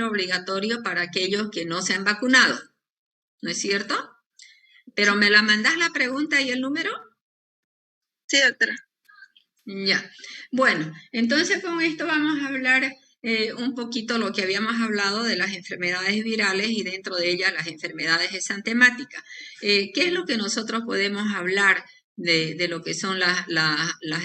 ser obligatorio para aquellos que no se han vacunado, ¿no es cierto? ¿Pero me la mandás la pregunta y el número? Sí, doctora. Ya. Bueno, entonces con esto vamos a hablar un poquito lo que habíamos hablado de las enfermedades virales y dentro de ellas las enfermedades exantemáticas. ¿Qué es lo que nosotros podemos hablar de lo que son las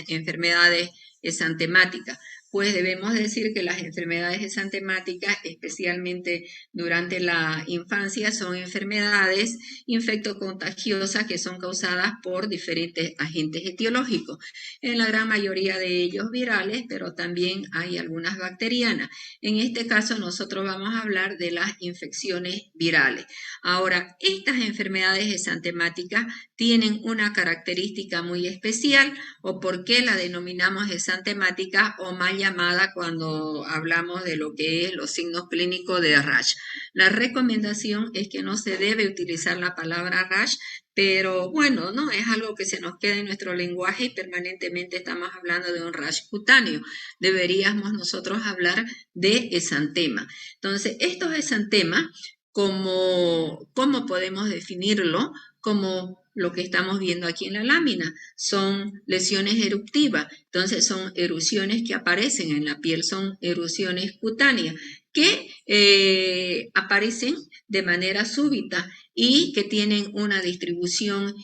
enfermedades exantemáticas? Pues debemos decir que las enfermedades exantemáticas, especialmente durante la infancia, son enfermedades infectocontagiosas que son causadas por diferentes agentes etiológicos. En la gran mayoría de ellos virales, pero también hay algunas bacterianas. En este caso nosotros vamos a hablar de las infecciones virales. Ahora, estas enfermedades exantemáticas tienen una característica muy especial, o por qué la denominamos exantemática o mal llamada cuando hablamos de lo que es los signos clínicos de rash. La recomendación es que no se debe utilizar la palabra rash, pero bueno, no es algo que se nos queda en nuestro lenguaje y permanentemente estamos hablando de un rash cutáneo. Deberíamos nosotros hablar de exantema. Entonces, estos exantemas, ¿cómo podemos definirlo? Como lo que estamos viendo aquí en la lámina, son lesiones eruptivas, entonces son erupciones que aparecen en la piel, son erupciones cutáneas que aparecen de manera súbita y que tienen una distribución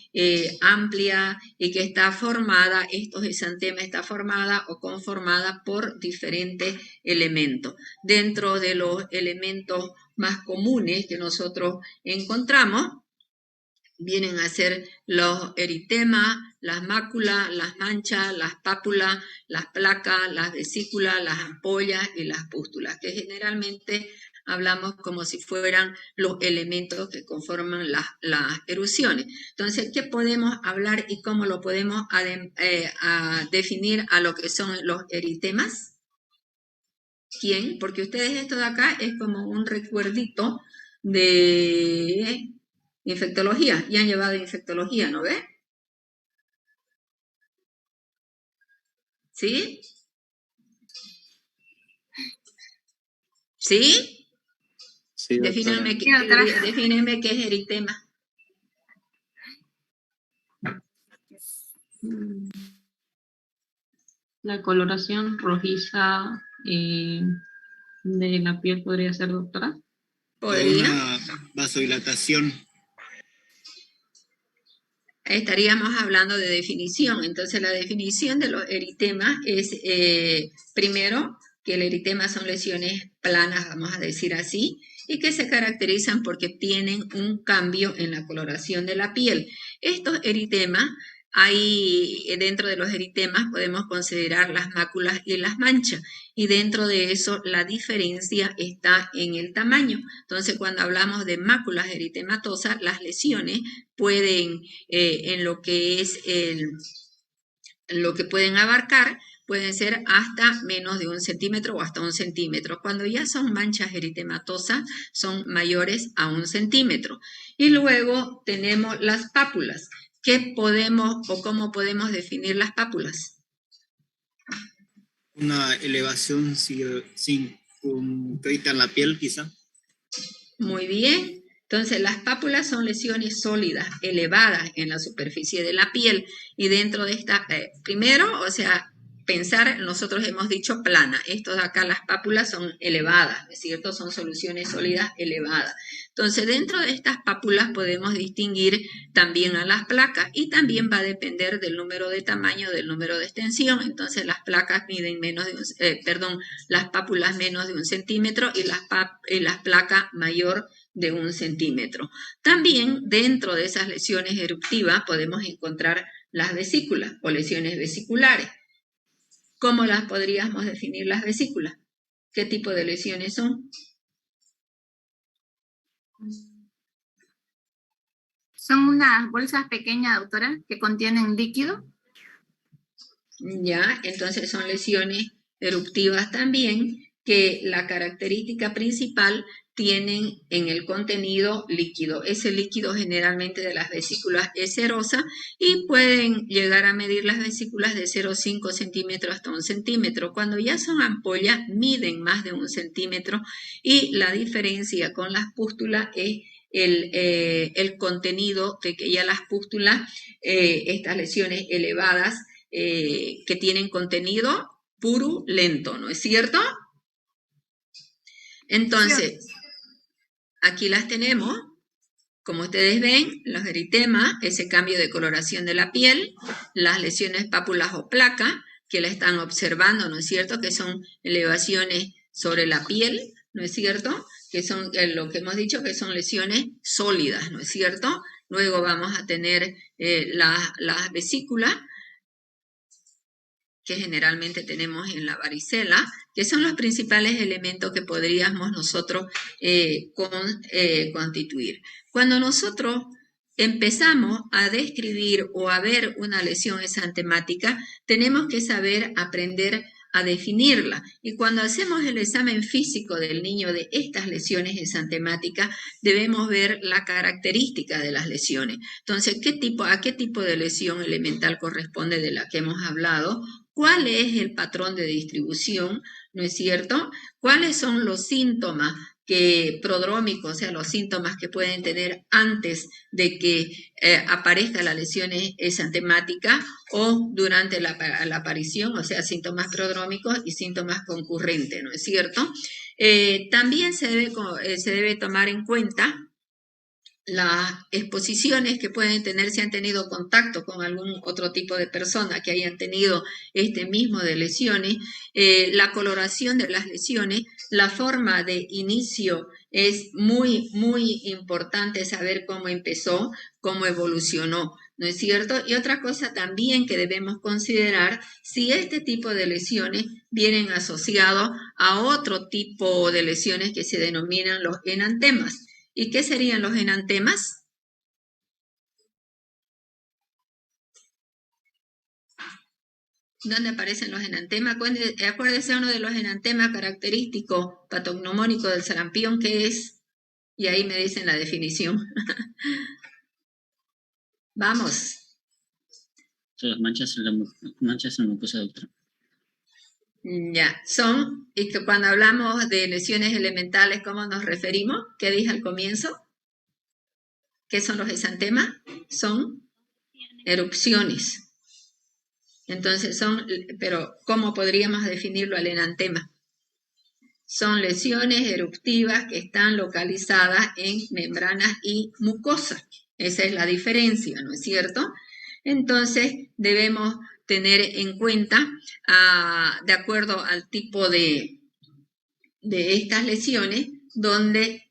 amplia y que está formada, estos exantemas está formada o conformada por diferentes elementos. Dentro de los elementos más comunes que nosotros encontramos, vienen a ser los eritemas, las máculas, las manchas, las pápulas, las placas, las vesículas, las ampollas y las pústulas, que generalmente hablamos como si fueran los elementos que conforman las erupciones. Entonces, ¿qué podemos hablar y cómo lo podemos a definir a lo que son los eritemas? ¿Quién? Porque ustedes esto de acá es como un recuerdito de infectología, y han llevado infectología, ¿no ves? ¿Sí? ¿Sí? Sí, doctora. Defíneme qué es eritema. La coloración rojiza de la piel podría ser, doctora. ¿Podría? Una vasodilatación. Estaríamos hablando de definición. Entonces, la definición de los eritemas es, primero, que el eritema son lesiones planas, vamos a decir así, y que se caracterizan porque tienen un cambio en la coloración de la piel. Estos eritemas, dentro de los eritemas podemos considerar las máculas y las manchas, y dentro de eso la diferencia está en el tamaño. Entonces, cuando hablamos de máculas eritematosas, las lesiones pueden, en lo que es lo que pueden abarcar, pueden ser hasta menos de 1 centímetro o hasta 1 centímetro. Cuando ya son manchas eritematosas, son mayores a 1 centímetro. Y luego tenemos las pápulas. ¿Qué podemos o cómo podemos definir las pápulas? Una elevación circunscrita en la piel, quizá. Muy bien. Entonces, las pápulas son lesiones sólidas, elevadas en la superficie de la piel. Y dentro de esta, primero, o sea, pensar, nosotros hemos dicho plana. Estos de acá, las pápulas son elevadas, ¿es cierto? Son soluciones sólidas elevadas. Entonces, dentro de estas pápulas podemos distinguir también a las placas y también va a depender del número de tamaño, del número de extensión. Entonces, las placas miden menos de las pápulas menos de 1 centímetro y las placas mayor de 1 centímetro. También dentro de esas lesiones eruptivas podemos encontrar las vesículas o lesiones vesiculares. ¿Cómo las podríamos definir las vesículas? ¿Qué tipo de lesiones son? Son unas bolsas pequeñas, doctora, que contienen líquido. Ya, entonces son lesiones eruptivas también que la característica principal tienen en el contenido líquido. Ese líquido generalmente de las vesículas es serosa y pueden llegar a medir las vesículas de 0,5 centímetros hasta 1 centímetro. Cuando ya son ampollas, miden más de 1 centímetro y la diferencia con las pústulas es el contenido de que ya las pústulas, estas lesiones elevadas que tienen contenido purulento, ¿no es cierto? Entonces, aquí las tenemos, como ustedes ven, los eritemas, ese cambio de coloración de la piel, las lesiones pápulas o placas, que la están observando, ¿no es cierto? Que son elevaciones sobre la piel, ¿no es cierto? Que son lo que hemos dicho, que son lesiones sólidas, ¿no es cierto? Luego vamos a tener las vesículas, que generalmente tenemos en la varicela, que son los principales elementos que podríamos nosotros constituir. Cuando nosotros empezamos a describir o a ver una lesión exantemática, tenemos que saber aprender a definirla. Y cuando hacemos el examen físico del niño de estas lesiones exantemáticas, debemos ver la característica de las lesiones. Entonces, ¿a qué tipo de lesión elemental corresponde de la que hemos hablado? ¿Cuál es el patrón de distribución? ¿No es cierto? ¿Cuáles son los síntomas prodrómicos, o sea, los síntomas que pueden tener antes de que aparezca la lesión exantemática o durante la aparición, o sea, síntomas prodrómicos y síntomas concurrentes, ¿no es cierto? También se debe tomar en cuenta las exposiciones que pueden tener si han tenido contacto con algún otro tipo de persona que hayan tenido este mismo de lesiones, la coloración de las lesiones, la forma de inicio es muy, muy importante saber cómo empezó, cómo evolucionó, ¿no es cierto? Y otra cosa también que debemos considerar, si este tipo de lesiones vienen asociados a otro tipo de lesiones que se denominan los enantemas. ¿Y qué serían los enantemas? ¿Dónde aparecen los enantemas? Acuérdese uno de los enantemas característicos patognomónicos del sarampión, ¿qué es? Y ahí me dicen la definición. Vamos. Las manchas en la mucosa, doctora. Ya, y que cuando hablamos de lesiones elementales, ¿cómo nos referimos? ¿Qué dije al comienzo? ¿Qué son los exantemas? Son erupciones. Entonces pero ¿cómo podríamos definirlo al enantema? Son lesiones eruptivas que están localizadas en membranas y mucosas. Esa es la diferencia, ¿no es cierto? Entonces debemos tener en cuenta, de acuerdo al tipo de estas lesiones, dónde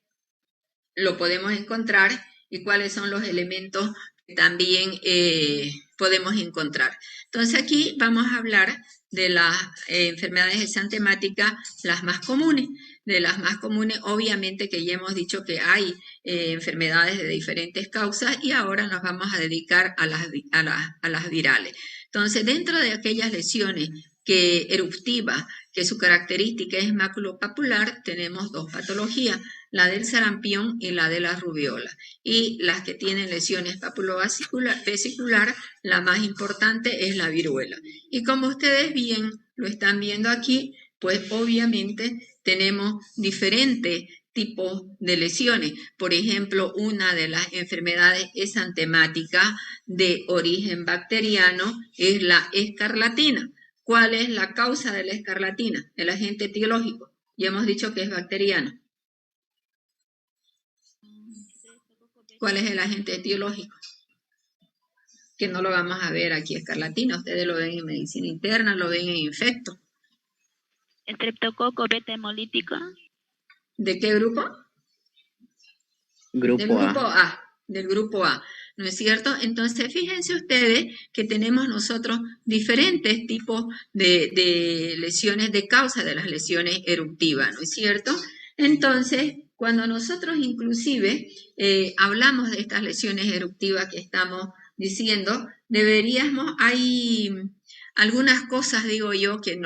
lo podemos encontrar y cuáles son los elementos que también podemos encontrar. Entonces aquí vamos a hablar de las enfermedades exantemáticas, las más comunes. De las más comunes, obviamente que ya hemos dicho que hay enfermedades de diferentes causas y ahora nos vamos a dedicar a las virales. Entonces, dentro de aquellas lesiones eruptivas, que su característica es maculopapular, tenemos dos patologías, la del sarampión y la de la rubiola. Y las que tienen lesiones papulovesicular, la más importante es la viruela. Y como ustedes bien lo están viendo aquí, pues obviamente tenemos diferentes tipos de lesiones. Por ejemplo, una de las enfermedades exantemáticas de origen bacteriano es la escarlatina. ¿Cuál es la causa de la escarlatina? El agente etiológico. Ya hemos dicho que es bacteriano. ¿Cuál es el agente etiológico? Que no lo vamos a ver aquí, escarlatina. Ustedes lo ven en medicina interna, lo ven en infecto. Estreptococo beta hemolítico. ¿De qué grupo? Grupo Del grupo A. Del grupo A, ¿no es cierto? Entonces, fíjense ustedes que tenemos nosotros diferentes tipos de lesiones, de causa de las lesiones eruptivas, ¿no es cierto? Entonces, cuando nosotros inclusive hablamos de estas lesiones eruptivas que estamos diciendo, hay algunas cosas, digo yo, que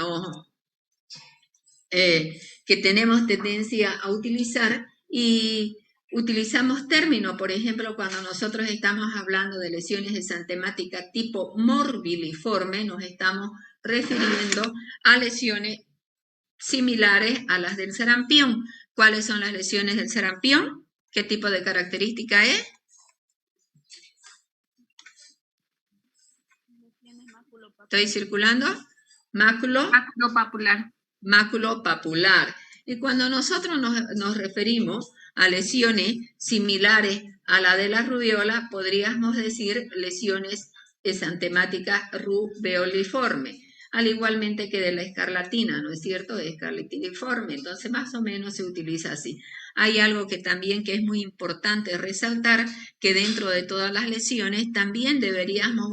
que tenemos tendencia a utilizar y utilizamos términos, por ejemplo, cuando nosotros estamos hablando de lesiones exantemáticas tipo morbiliforme, nos estamos refiriendo a lesiones similares a las del sarampión. ¿Cuáles son las lesiones del sarampión? ¿Qué tipo de característica es? ¿Estoy circulando? Maculopapular. Maculopapular. Y cuando nosotros nos referimos a lesiones similares a la de la rubiola, podríamos decir lesiones exantemáticas rubeoliformes, al igualmente que de la escarlatina, ¿no es cierto? Escarlatiniforme, entonces más o menos se utiliza así. Hay algo que también que es muy importante resaltar, que dentro de todas las lesiones también deberíamos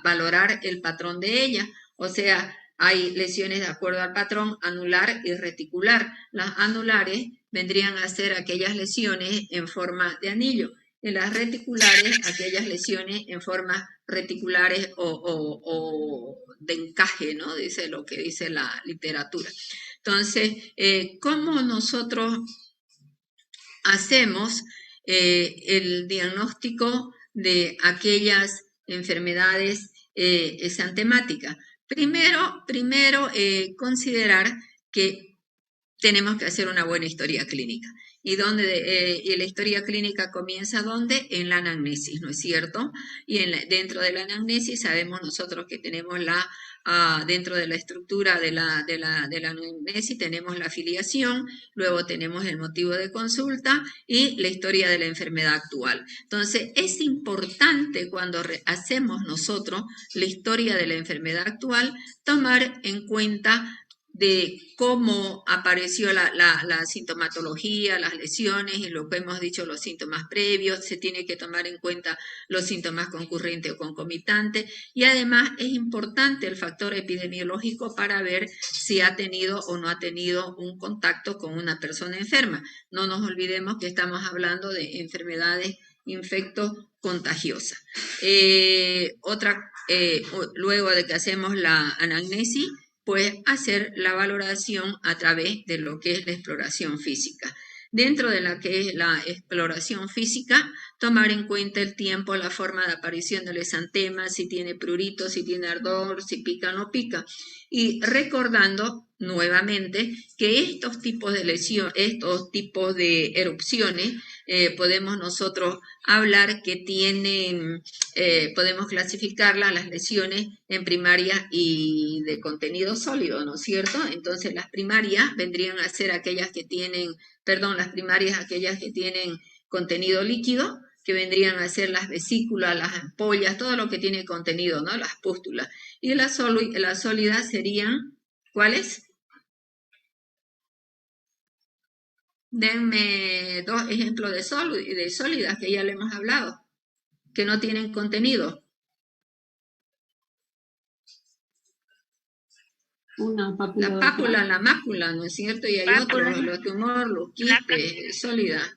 valorar el patrón de ellas, o sea, hay lesiones de acuerdo al patrón anular y reticular. Las anulares vendrían a ser aquellas lesiones en forma de anillo. En las reticulares, aquellas lesiones en formas reticulares o de encaje, ¿no? Dice lo que dice la literatura. Entonces, ¿cómo nosotros hacemos el diagnóstico de aquellas enfermedades exantemáticas? Primero, considerar que tenemos que hacer una buena historia clínica. ¿Y la historia clínica comienza dónde? En la anamnesis, ¿no es cierto? Y dentro de la anamnesis sabemos nosotros que tenemos dentro de la estructura de la anamnesis tenemos la afiliación, luego tenemos el motivo de consulta y la historia de la enfermedad actual. Entonces, es importante cuando hacemos nosotros la historia de la enfermedad actual, tomar en cuenta de cómo apareció la sintomatología, las lesiones y lo que hemos dicho, los síntomas previos, se tiene que tomar en cuenta los síntomas concurrentes o concomitantes y además es importante el factor epidemiológico para ver si ha tenido o no ha tenido un contacto con una persona enferma. No nos olvidemos que estamos hablando de enfermedades infectocontagiosas. Luego de que hacemos la anamnesis, pues hacer la valoración a través de lo que es la exploración física. Dentro de la que es la exploración física, tomar en cuenta el tiempo, la forma de aparición del exantema, si tiene prurito, si tiene ardor, si pica o no pica. Y recordando nuevamente que estos tipos de lesiones, estos tipos de erupciones, podemos nosotros hablar que tienen, podemos clasificarlas, las lesiones en primaria y de contenido sólido, ¿no es cierto? Entonces las primarias vendrían a ser aquellas que tienen, las primarias aquellas que tienen contenido líquido, que vendrían a ser las vesículas, las ampollas, todo lo que tiene contenido, ¿no? Las pústulas. Y las sólidas serían, ¿cuáles? Denme 2 ejemplos de sólidas que ya le hemos hablado, que no tienen contenido. Una pápula. La pápula, la mácula, ¿no es cierto? Y hay otros, los tumores, los quistes, sólidas.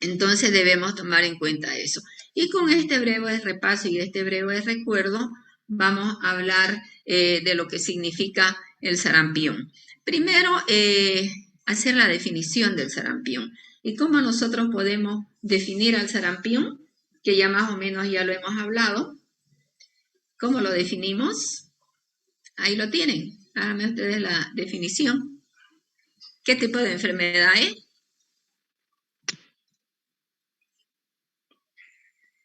Entonces debemos tomar en cuenta eso. Y con este breve repaso y este breve recuerdo, vamos a hablar de lo que significa el sarampión. Primero, hacer la definición del sarampión. ¿Y cómo nosotros podemos definir al sarampión? Que ya más o menos ya lo hemos hablado. ¿Cómo lo definimos? Ahí lo tienen. Háganme ustedes la definición. ¿Qué tipo de enfermedad es?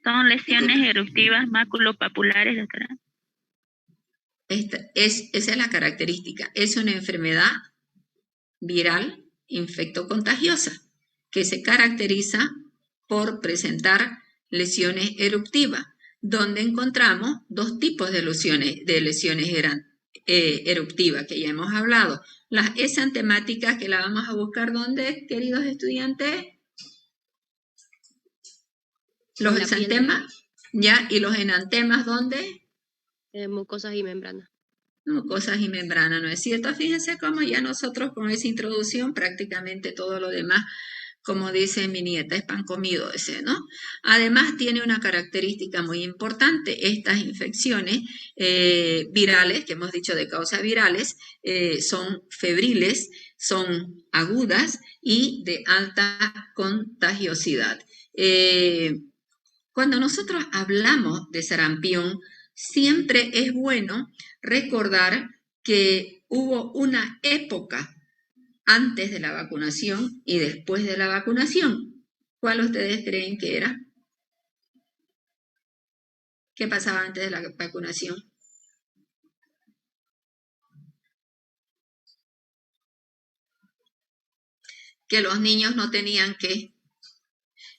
Son lesiones eruptivas maculopapulares, doctora. Esa es la característica. Es una enfermedad viral infectocontagiosa que se caracteriza por presentar lesiones eruptivas, donde encontramos 2 tipos de lesiones eruptivas que ya hemos hablado. Las exantemáticas, que la vamos a buscar, ¿dónde, queridos estudiantes? Los exantemas, ¿ya? ¿Y los enantemas dónde? Mucosas y membranas. Mucosas y membranas, ¿no es cierto? Fíjense cómo ya nosotros con esa introducción prácticamente todo lo demás como dice mi nieta, es pan comido ese, ¿no? Además tiene una característica muy importante, estas infecciones virales, que hemos dicho de causas virales, son febriles, son agudas y de alta contagiosidad. Cuando nosotros hablamos de sarampión, siempre es bueno recordar que hubo una época antes de la vacunación y después de la vacunación. ¿Cuál ustedes creen que era? ¿Qué pasaba antes de la vacunación? Que los niños no tenían que...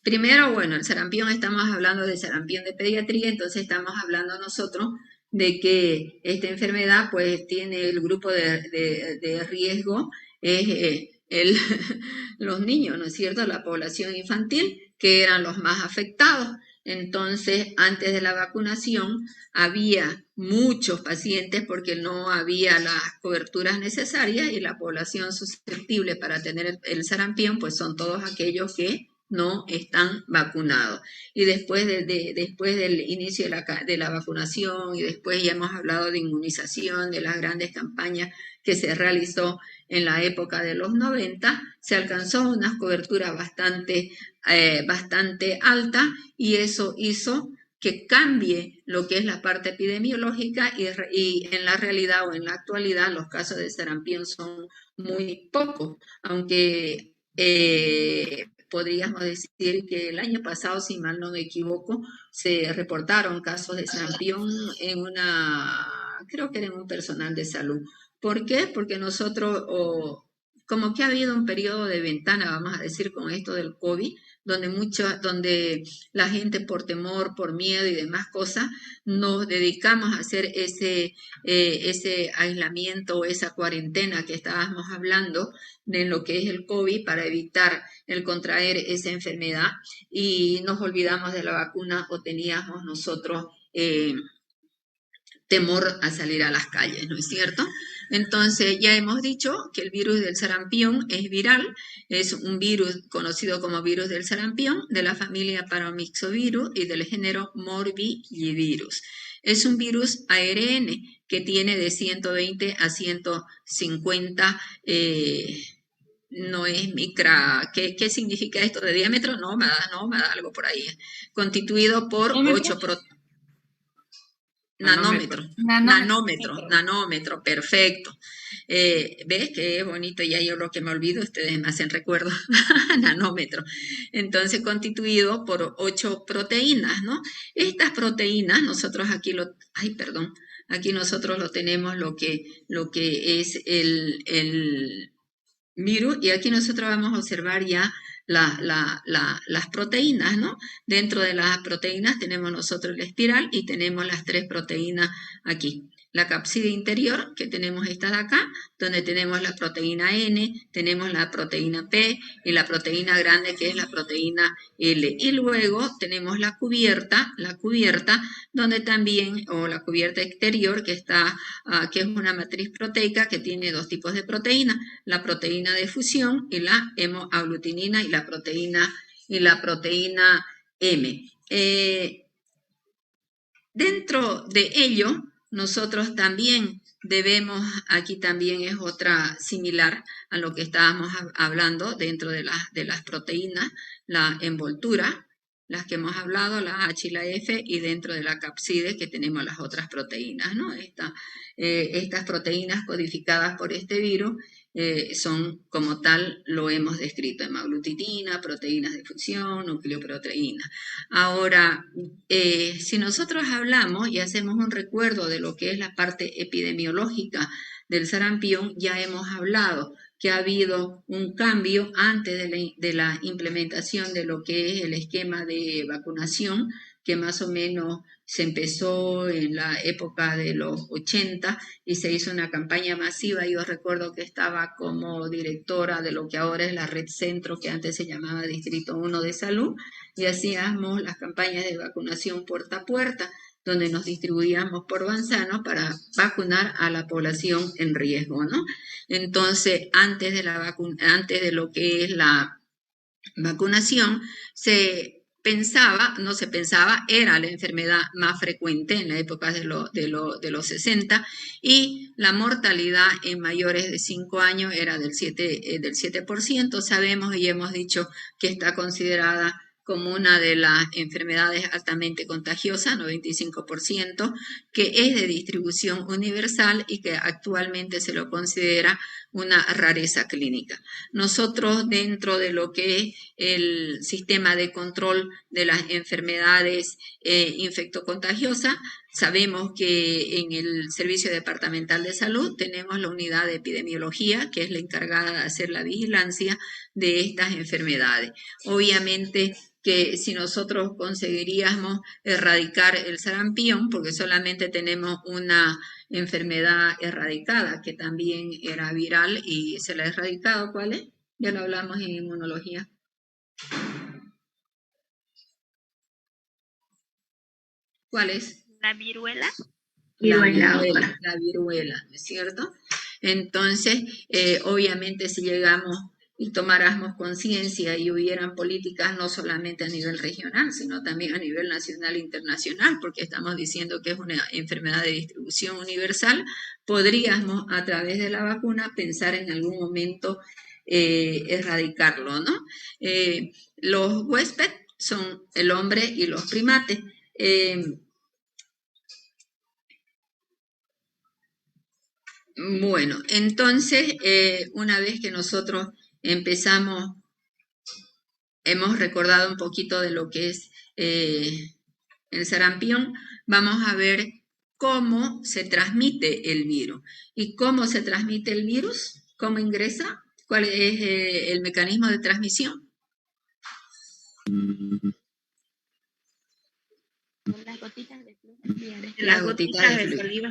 Primero, bueno, el sarampión, estamos hablando de sarampión de pediatría, entonces estamos hablando nosotros de que esta enfermedad pues tiene el grupo de riesgo, es los niños, ¿no es cierto?, la población infantil, que eran los más afectados. Entonces, antes de la vacunación había muchos pacientes porque no había las coberturas necesarias y la población susceptible para tener el sarampión pues son todos aquellos que no están vacunados. Y después, después del inicio de la vacunación y después ya hemos hablado de inmunización, de las grandes campañas que se realizó en la época de los 90, se alcanzó una cobertura bastante alta y eso hizo que cambie lo que es la parte epidemiológica y en la realidad o en la actualidad los casos de sarampión son muy pocos, aunque podríamos decir que el año pasado, si mal no me equivoco, se reportaron casos de sarampión creo que era en un personal de salud. ¿Por qué? Porque nosotros, como que ha habido un periodo de ventana, vamos a decir, con esto del COVID, donde la gente por temor, por miedo y demás cosas, nos dedicamos a hacer ese aislamiento o esa cuarentena que estábamos hablando de lo que es el COVID para evitar el contraer esa enfermedad y nos olvidamos de la vacuna o teníamos nosotros temor a salir a las calles, ¿no es cierto? Entonces, ya hemos dicho que el virus del sarampión es viral, es un virus conocido como virus del sarampión, de la familia Paramyxovirus y del género Morbillivirus. Es un virus ARN que tiene de 120 a 150, no es ¿qué significa esto de diámetro? No, me da algo por ahí. Constituido por 8 proteínas. Nanómetro, perfecto. ¿Ves que es bonito? Ya yo lo que me olvido, ustedes me hacen recuerdo. Nanómetro. Entonces, constituido por 8 proteínas, ¿no? Estas proteínas, nosotros aquí aquí nosotros lo tenemos lo que es el virus, y aquí nosotros vamos a observar ya las proteínas, ¿no? Dentro de las proteínas tenemos nosotros la espiral y tenemos las 3 proteínas aquí. La cápside interior, que tenemos esta de acá, donde tenemos la proteína N, tenemos la proteína P y la proteína grande, que es la proteína L. Y luego tenemos la cubierta, donde también, o la cubierta exterior, que que es una matriz proteica que tiene 2 tipos de proteína, la proteína de fusión y la hemoaglutinina y la proteína M. Dentro de ello, nosotros también debemos, aquí también es otra similar a lo que estábamos hablando dentro de las proteínas, la envoltura, las que hemos hablado, la H y la F, y dentro de la cápside que tenemos las otras proteínas, ¿no? Estas proteínas codificadas por este virus son como tal, lo hemos descrito, hemaglutinina, proteínas de fusión, nucleoproteína. Ahora, si nosotros hablamos y hacemos un recuerdo de lo que es la parte epidemiológica del sarampión, ya hemos hablado que ha habido un cambio antes de la implementación de lo que es el esquema de vacunación, que más o menos se empezó en la época de los 80 y se hizo una campaña masiva. Yo recuerdo que estaba como directora de lo que ahora es la Red Centro, que antes se llamaba Distrito 1 de Salud, y hacíamos las campañas de vacunación puerta a puerta, donde nos distribuíamos por manzanos para vacunar a la población en riesgo, ¿no? Entonces, antes de lo que es vacunación, no se pensaba, era la enfermedad más frecuente en la época de los 60 y la mortalidad en mayores de 5 años era del 7%. Sabemos y hemos dicho que está considerada como una de las enfermedades altamente contagiosas, 95%, que es de distribución universal y que actualmente se lo considera una rareza clínica. Nosotros, dentro de lo que es el sistema de control de las enfermedades infectocontagiosas, sabemos que en el Servicio Departamental de Salud tenemos la unidad de epidemiología, que es la encargada de hacer la vigilancia de estas enfermedades. Obviamente que si nosotros conseguiríamos erradicar el sarampión, porque solamente tenemos una enfermedad erradicada, que también era viral y se la ha erradicado, ¿cuál es? Ya lo hablamos en inmunología. ¿Cuál es? La viruela. La viruela, ¿no es cierto? Entonces, obviamente si llegamos y tomáramos conciencia y hubieran políticas no solamente a nivel regional, sino también a nivel nacional e internacional, porque estamos diciendo que es una enfermedad de distribución universal, podríamos a través de la vacuna pensar en algún momento erradicarlo, ¿no? Los huéspedes son el hombre y los primates. Bueno, entonces, una vez que nosotros empezamos, hemos recordado un poquito de lo que es el sarampión, vamos a ver cómo se transmite el virus. ¿Y cómo se transmite el virus? ¿Cómo ingresa? ¿Cuál es el mecanismo de transmisión? Las gotitas de flujo biliar. Las gotitas de fluido.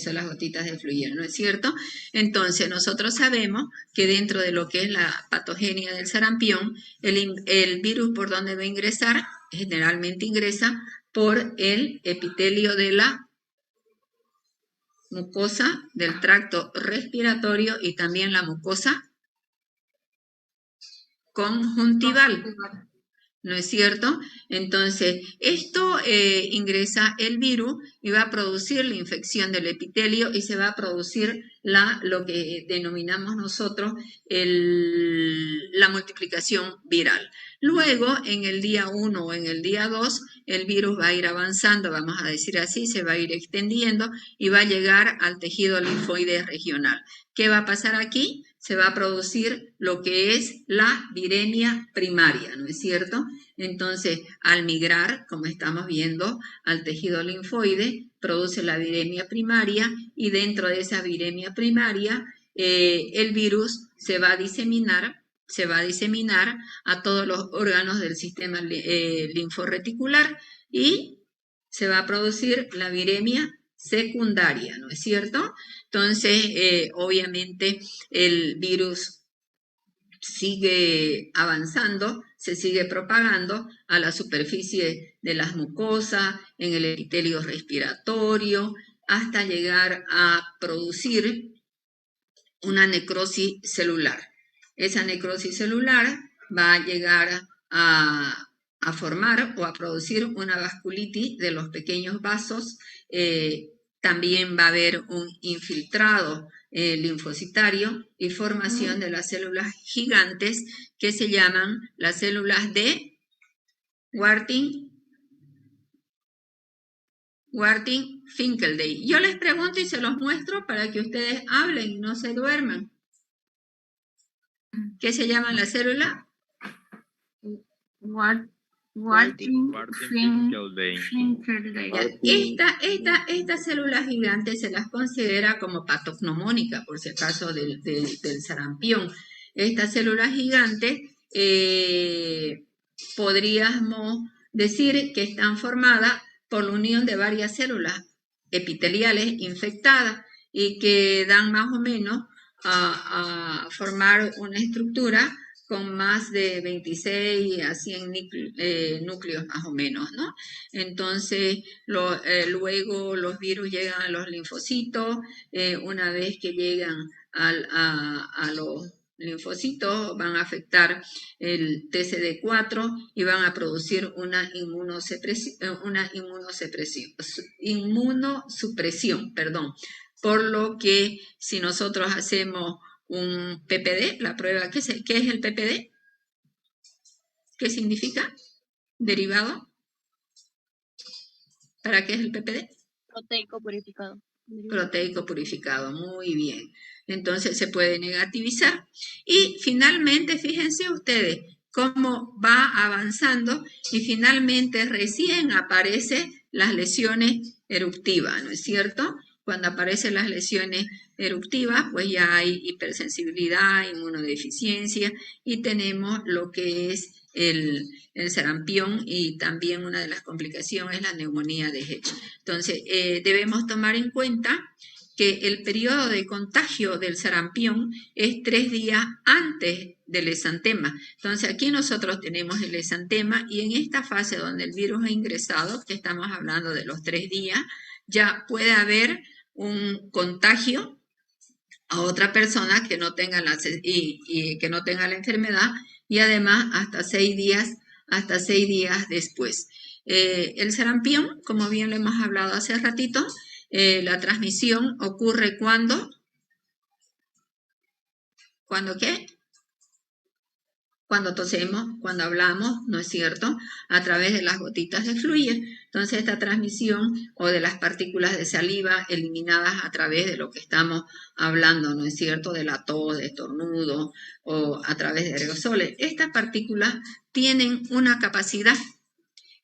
Son las gotitas de fluido, ¿no es cierto? Entonces, nosotros sabemos que dentro de lo que es la patogenia del sarampión, el virus por donde va a ingresar, generalmente ingresa por el epitelio de la mucosa del tracto respiratorio y también la mucosa conjuntival. ¿No es cierto? Entonces, esto ingresa el virus y va a producir la infección del epitelio y se va a producir lo que denominamos nosotros la multiplicación viral. Luego, en el día 1 o en el día 2, el virus va a ir avanzando, vamos a decir así, se va a ir extendiendo y va a llegar al tejido linfoide regional. ¿Qué va a pasar aquí? Se va a producir lo que es la viremia primaria, ¿no es cierto? Entonces, al migrar, como estamos viendo, al tejido linfoide, produce la viremia primaria y dentro de esa viremia primaria, el virus se va a diseminar a todos los órganos del sistema linforreticular y se va a producir la viremia secundaria, ¿no es cierto? Entonces, obviamente, el virus sigue avanzando, se sigue propagando a la superficie de las mucosas, en el epitelio respiratorio, hasta llegar a producir una necrosis celular. Esa necrosis celular va a llegar a formar o a producir una vasculitis de los pequeños vasos. También va a haber un infiltrado linfocitario y formación de las células gigantes que se llaman las células de Warthin-Finkelday. Yo les pregunto y se los muestro para que ustedes hablen y no se duerman. ¿Qué se llaman las células? Estas células gigantes se las considera como patognomónicas, por si acaso, del sarampión. Estas células gigantes podríamos decir que están formadas por la unión de varias células epiteliales infectadas y que dan más o menos a formar una estructura con más de 26 a 100 núcleos más o menos, ¿no? Entonces, luego los virus llegan a los linfocitos, una vez que llegan a los linfocitos, van a afectar el TCD4 y van a producir una inmunosupresión, perdón. Por lo que si nosotros hacemos un PPD, la prueba, ¿qué es el PPD? ¿Qué significa? ¿Derivado? ¿Para qué es el PPD? Proteico purificado. Proteico purificado, muy bien. Entonces se puede negativizar. Y finalmente, fíjense ustedes cómo va avanzando y finalmente recién aparecen las lesiones eruptivas, ¿no es cierto? Cuando aparecen las lesiones eruptivas, pues ya hay hipersensibilidad, inmunodeficiencia y tenemos lo que es el sarampión y también una de las complicaciones es la neumonía de Hedge. Entonces, debemos tomar en cuenta que el periodo de contagio del sarampión es 3 días antes del exantema. Entonces, aquí nosotros tenemos el exantema y en esta fase donde el virus ha ingresado, que estamos hablando de los 3 días, ya puede haber un contagio a otra persona que no tenga que no tenga la enfermedad y además hasta 6 días después. El sarampión, como bien lo hemos hablado hace ratito, la transmisión ocurre cuando ¿qué? Cuando tosemos, cuando hablamos, ¿no es cierto? A través de las gotitas de fluido. Entonces, esta transmisión o de las partículas de saliva eliminadas a través de lo que estamos hablando, ¿no es cierto? De la tos, de estornudo o a través de aerosoles. Estas partículas tienen una capacidad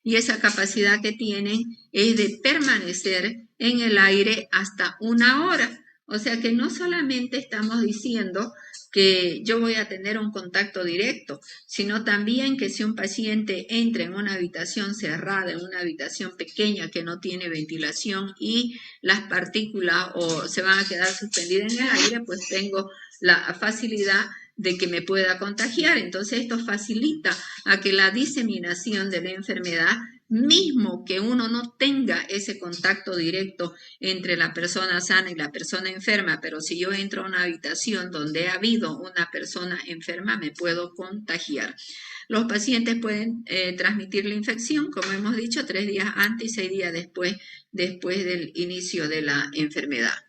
y esa capacidad que tienen es de permanecer en el aire hasta 1 hora. O sea que no solamente estamos diciendo que yo voy a tener un contacto directo, sino también que si un paciente entra en una habitación cerrada, en una habitación pequeña que no tiene ventilación y las partículas o se van a quedar suspendidas en el aire, pues tengo la facilidad de que me pueda contagiar. Entonces esto facilita a que la diseminación de la enfermedad, mismo que uno no tenga ese contacto directo entre la persona sana y la persona enferma, pero si yo entro a una habitación donde ha habido una persona enferma, me puedo contagiar. Los pacientes pueden transmitir la infección, como hemos dicho, 3 días antes y 6 días después del inicio de la enfermedad.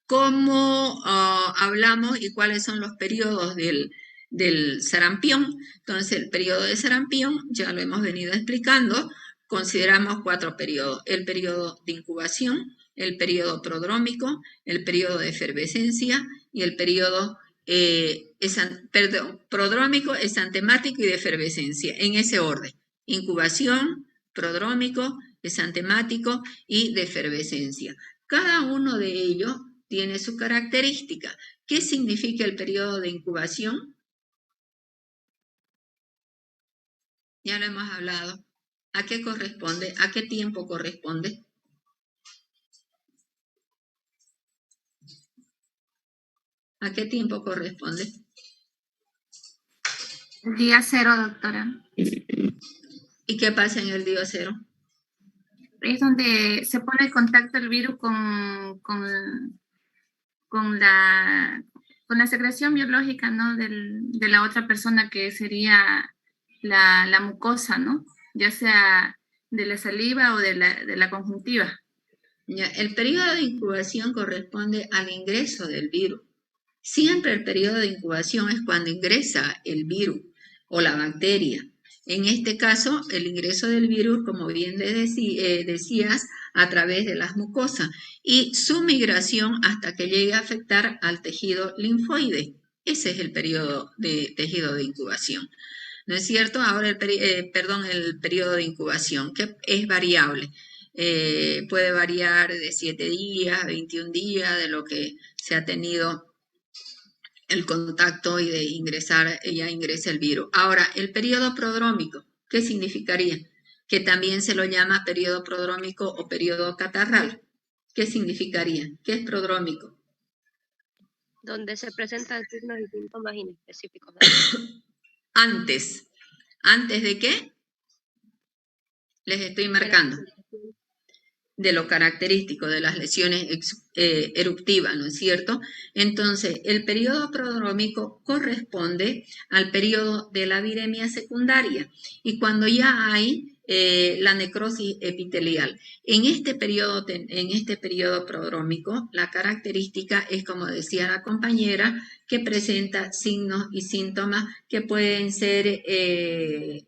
¿Cómo hablamos y cuáles son los periodos del sarampión? Entonces, el periodo de sarampión, ya lo hemos venido explicando, consideramos 4 periodos. El periodo de incubación, el periodo prodrómico, el periodo de efervescencia y el periodo prodrómico, exantemático y de efervescencia, en ese orden. Incubación, prodrómico, exantemático y de efervescencia. Cada uno de ellos tiene su característica. ¿Qué significa el periodo de incubación? Ya lo hemos hablado. ¿A qué corresponde? ¿A qué tiempo corresponde? ¿A qué tiempo corresponde? Día 0, doctora. ¿Y qué pasa en el día 0? Es donde se pone en contacto el virus con la secreción biológica, ¿no? de la otra persona, que sería la mucosa, ¿no? Ya sea de la saliva o de la conjuntiva. Ya, el periodo de incubación corresponde al ingreso del virus. Siempre el periodo de incubación es cuando ingresa el virus o la bacteria. En este caso, el ingreso del virus, como bien le decías, a través de las mucosas y su migración hasta que llegue a afectar al tejido linfoide. Ese es el periodo de tejido de incubación. ¿No es cierto? Ahora el periodo de incubación, que es variable. Puede variar de 7 días, 21 días, de lo que se ha tenido el contacto y de ingresar, ya ingresa el virus. Ahora, el periodo prodrómico, ¿qué significaría? Que también se lo llama periodo prodrómico o periodo catarral. ¿Qué significaría? ¿Qué es prodrómico? Donde se presentan signos y síntomas inespecíficos. Antes. ¿Antes de qué? Les estoy marcando. de lo característico de las lesiones eruptivas, ¿no es cierto? Entonces, el periodo prodrómico corresponde al periodo de la viremia secundaria y cuando ya hay la necrosis epitelial. En este periodo prodrómico, la característica es, como decía la compañera, que presenta signos y síntomas que pueden ser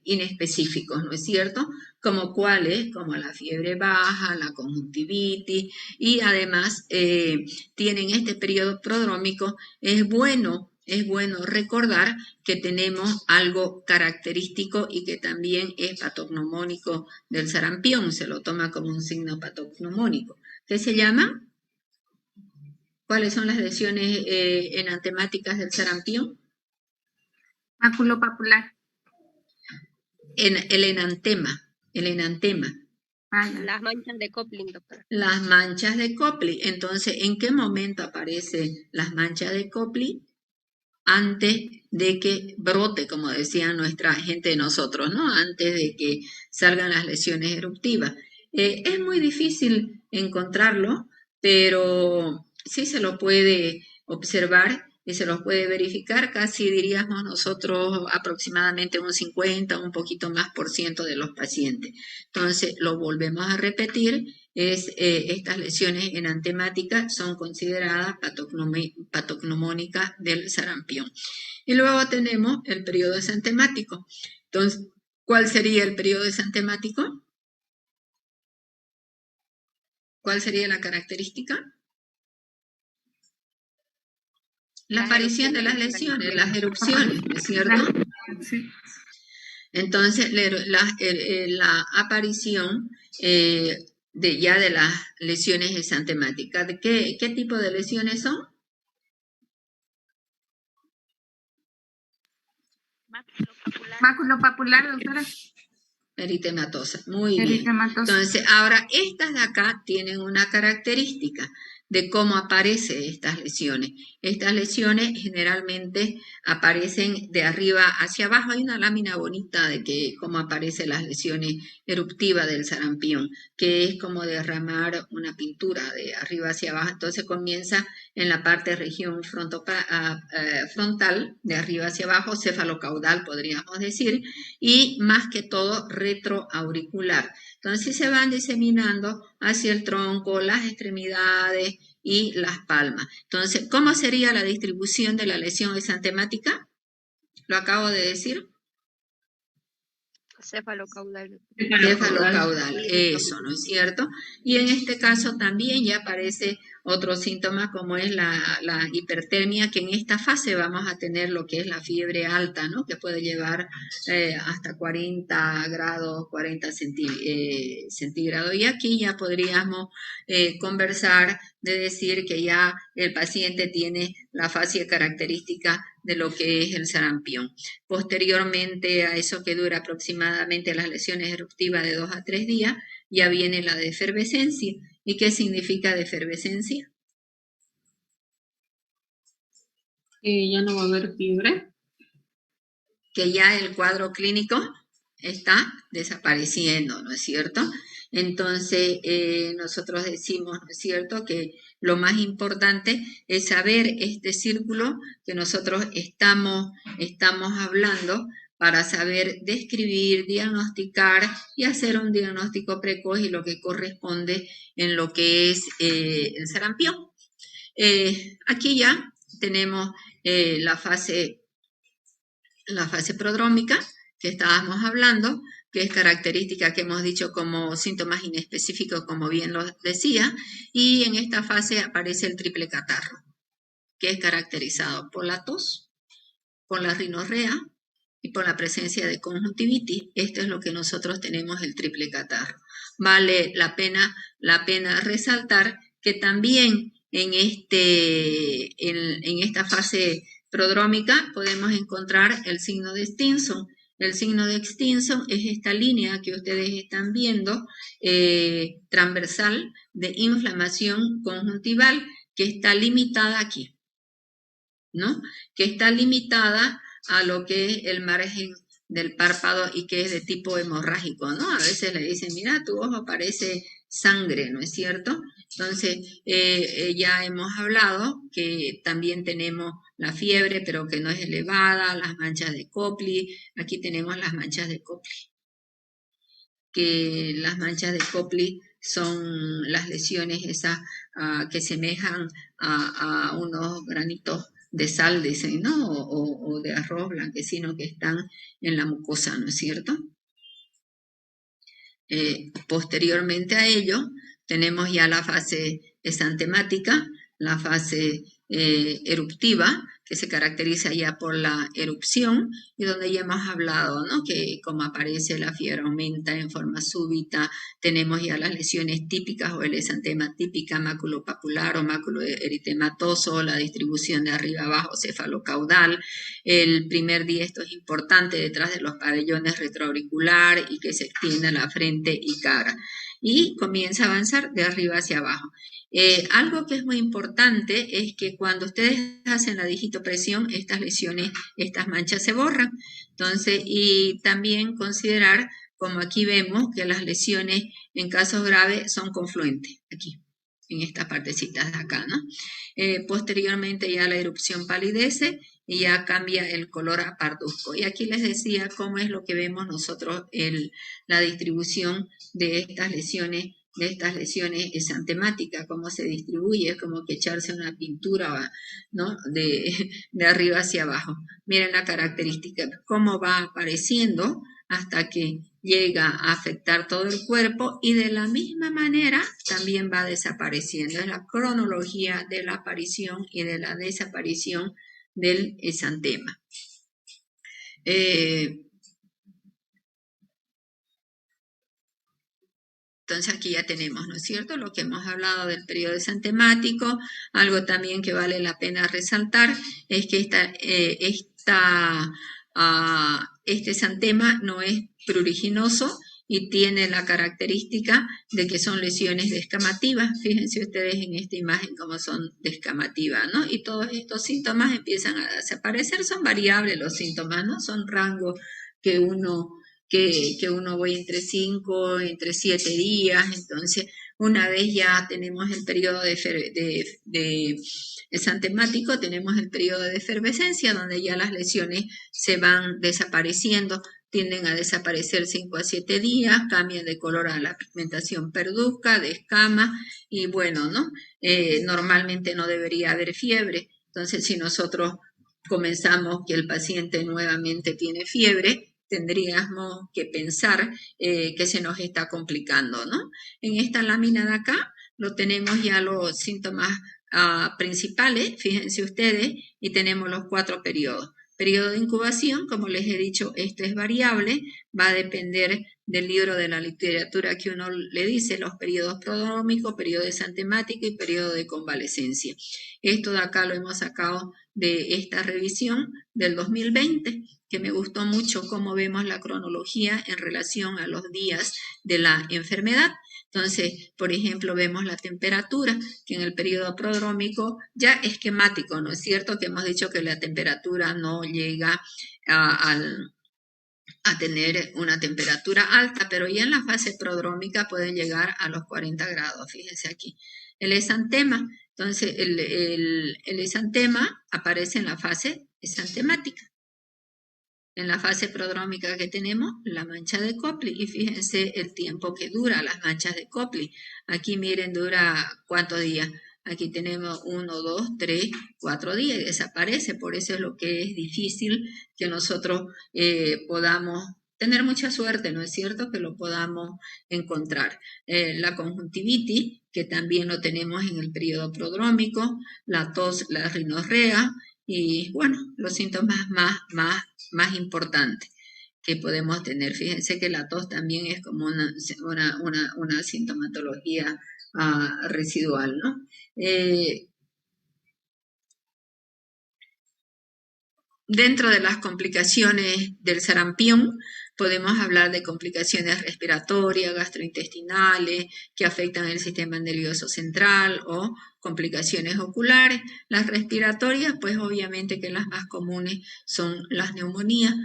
inespecíficos, ¿no es cierto? Como cuáles, como la fiebre baja, la conjuntivitis, y además tienen este periodo prodrómico. Es bueno recordar que tenemos algo característico y que también es patognomónico del sarampión, se lo toma como un signo patognomónico. ¿Qué se llama? ¿Cuáles son las lesiones enantemáticas del sarampión? Maculopapular. El enantema. Las manchas de Kopling, doctora. Las manchas de Kopling. Entonces, ¿en qué momento aparecen las manchas de Kopling? Antes de que brote, como decía nuestra gente de nosotros, ¿no? Antes de que salgan las lesiones eruptivas. Es muy difícil encontrarlo, pero sí se lo puede observar y se los puede verificar, casi diríamos nosotros aproximadamente un 50, un poquito más por ciento de los pacientes. Entonces, lo volvemos a repetir, estas lesiones enantemáticas son consideradas patognomónicas del sarampión. Y luego tenemos el periodo exantemático. Entonces, ¿cuál sería el periodo exantemático? ¿Cuál sería la característica? La aparición de las lesiones, las erupciones, ¿no es cierto? Sí. Entonces, la aparición de las lesiones exantemáticas. ¿Qué tipo de lesiones son? Maculopapular, doctora. Eritematosa, muy bien. Eritematosa. Entonces, ahora estas de acá tienen una característica de cómo aparecen estas lesiones. Estas lesiones generalmente aparecen de arriba hacia abajo. Hay una lámina bonita de cómo aparecen las lesiones eruptivas del sarampión, que es como derramar una pintura de arriba hacia abajo. Entonces comienza en la parte región frontal, de arriba hacia abajo, cefalocaudal podríamos decir, y más que todo retroauricular. Entonces se van diseminando hacia el tronco, las extremidades y las palmas. Entonces, ¿cómo sería la distribución de la lesión exantemática? Lo acabo de decir. Cefalocaudal. Cefalocaudal, eso, ¿no es cierto? Y en este caso también ya aparece otro síntoma como es la hipertermia, que en esta fase vamos a tener lo que es la fiebre alta, ¿no? Que puede llevar hasta 40 grados, 40 centígrados. Y aquí ya podríamos conversar de decir que ya el paciente tiene la fase característica de lo que es el sarampión. Posteriormente a eso, que dura aproximadamente las lesiones eruptivas de 2 a 3 días, ya viene la defervescencia. ¿Y qué significa defervescencia? Ya no va a haber fiebre. Que ya el cuadro clínico está desapareciendo, ¿no es cierto? Entonces, nosotros decimos, ¿no es cierto?, que lo más importante es saber este círculo que nosotros estamos hablando para saber describir, diagnosticar y hacer un diagnóstico precoz y lo que corresponde en lo que es el sarampión. Aquí ya tenemos la fase prodrómica que estábamos hablando, que es característica que hemos dicho como síntomas inespecíficos, como bien lo decía, y en esta fase aparece el triple catarro, que es caracterizado por la tos, por la rinorrea y por la presencia de conjuntivitis. Esto es lo que nosotros tenemos, el triple catarro. Vale la pena resaltar que también en esta fase prodrómica podemos encontrar el signo de Stinson. El signo de Stinson es esta línea que ustedes están viendo, transversal de inflamación conjuntival, que está limitada aquí, ¿no? Que está limitada a lo que es el margen del párpado y que es de tipo hemorrágico, ¿no? A veces le dicen, mira, tu ojo parece sangre, ¿no es cierto? Entonces, ya hemos hablado que también tenemos la fiebre, pero que no es elevada, las manchas de Copley. Aquí tenemos las manchas de Copley, que las manchas de Copley son las lesiones esas que semejan a unos granitos de sal, dicen, ¿no? O de arroz blanquecino que están en la mucosa, ¿no es cierto? Posteriormente a ello, tenemos ya la fase exantemática, la fase eruptiva, que se caracteriza ya por la erupción, y donde ya hemos hablado, ¿no? Que como aparece la fiebre aumenta en forma súbita, tenemos ya las lesiones típicas o el exantema típica, maculopapular o máculo eritematoso, la distribución de arriba abajo cefalocaudal. El primer día esto es importante detrás de los pabellones retroauricular y que se extiende a la frente y cara. Y comienza a avanzar de arriba hacia abajo. Algo que es muy importante es que cuando ustedes hacen la digitopresión, estas lesiones, estas manchas se borran. Entonces, y también considerar, como aquí vemos, que las lesiones en casos graves son confluentes, aquí, en estas partecitas de acá, ¿no? Posteriormente ya la erupción palidece y ya cambia el color a parduzco. Y aquí les decía cómo es lo que vemos nosotros, la distribución de estas lesiones exantemáticas, cómo se distribuye, es como que echarse una pintura, ¿no? de arriba hacia abajo. Miren la característica, cómo va apareciendo hasta que llega a afectar todo el cuerpo y de la misma manera también va desapareciendo. Es la cronología de la aparición y de la desaparición del exantema. Entonces aquí ya tenemos, ¿no es cierto?, lo que hemos hablado del periodo exantemático. Algo también que vale la pena resaltar es que este exantema no es pruriginoso y tiene la característica de que son lesiones descamativas. Fíjense ustedes en esta imagen cómo son descamativas, ¿no? Y todos estos síntomas empiezan a desaparecer. Son variables los síntomas, ¿no? Son rangos que uno voy entre 5, entre 7 días. Entonces, una vez ya tenemos el periodo de exantemático, tenemos el periodo de efervescencia, donde ya las lesiones se van desapareciendo, tienden a desaparecer 5 a 7 días, cambian de color a la pigmentación perduzca, de escama, y bueno, ¿no? Normalmente no debería haber fiebre. Entonces, si nosotros comenzamos que el paciente nuevamente tiene fiebre, tendríamos que pensar que se nos está complicando, ¿no? En esta lámina de acá lo tenemos ya los síntomas principales, fíjense ustedes, y tenemos los 4 periodos. Periodo de incubación, como les he dicho, esto es variable, va a depender del libro de la literatura que uno le dice, los periodos prodrómicos, periodo exantemático y periodo de convalecencia. Esto de acá lo hemos sacado de esta revisión del 2020, que me gustó mucho cómo vemos la cronología en relación a los días de la enfermedad. Entonces, por ejemplo, vemos la temperatura, que en el periodo prodrómico ya esquemático, ¿no es cierto? Que hemos dicho que la temperatura no llega a tener una temperatura alta, pero ya en la fase prodrómica pueden llegar a los 40 grados, fíjense aquí. El exantema, entonces el exantema aparece en la fase exantemática. En la fase prodrómica que tenemos, la mancha de Copley, y fíjense el tiempo que dura las manchas de Copley. Aquí miren, dura ¿cuántos días? Aquí tenemos 1, 2, 3, 4 días y desaparece. Por eso es lo que es difícil que nosotros podamos tener mucha suerte, ¿no es cierto?, que lo podamos encontrar. La conjuntivitis, que también lo tenemos en el periodo prodrómico, la tos, la rinorrea, y bueno, los síntomas más importantes que podemos tener. Fíjense que la tos también es como una sintomatología residual, ¿no? Dentro de las complicaciones del sarampión, podemos hablar de complicaciones respiratorias, gastrointestinales, que afectan el sistema nervioso central o complicaciones oculares. Las respiratorias, pues obviamente que las más comunes son las neumonías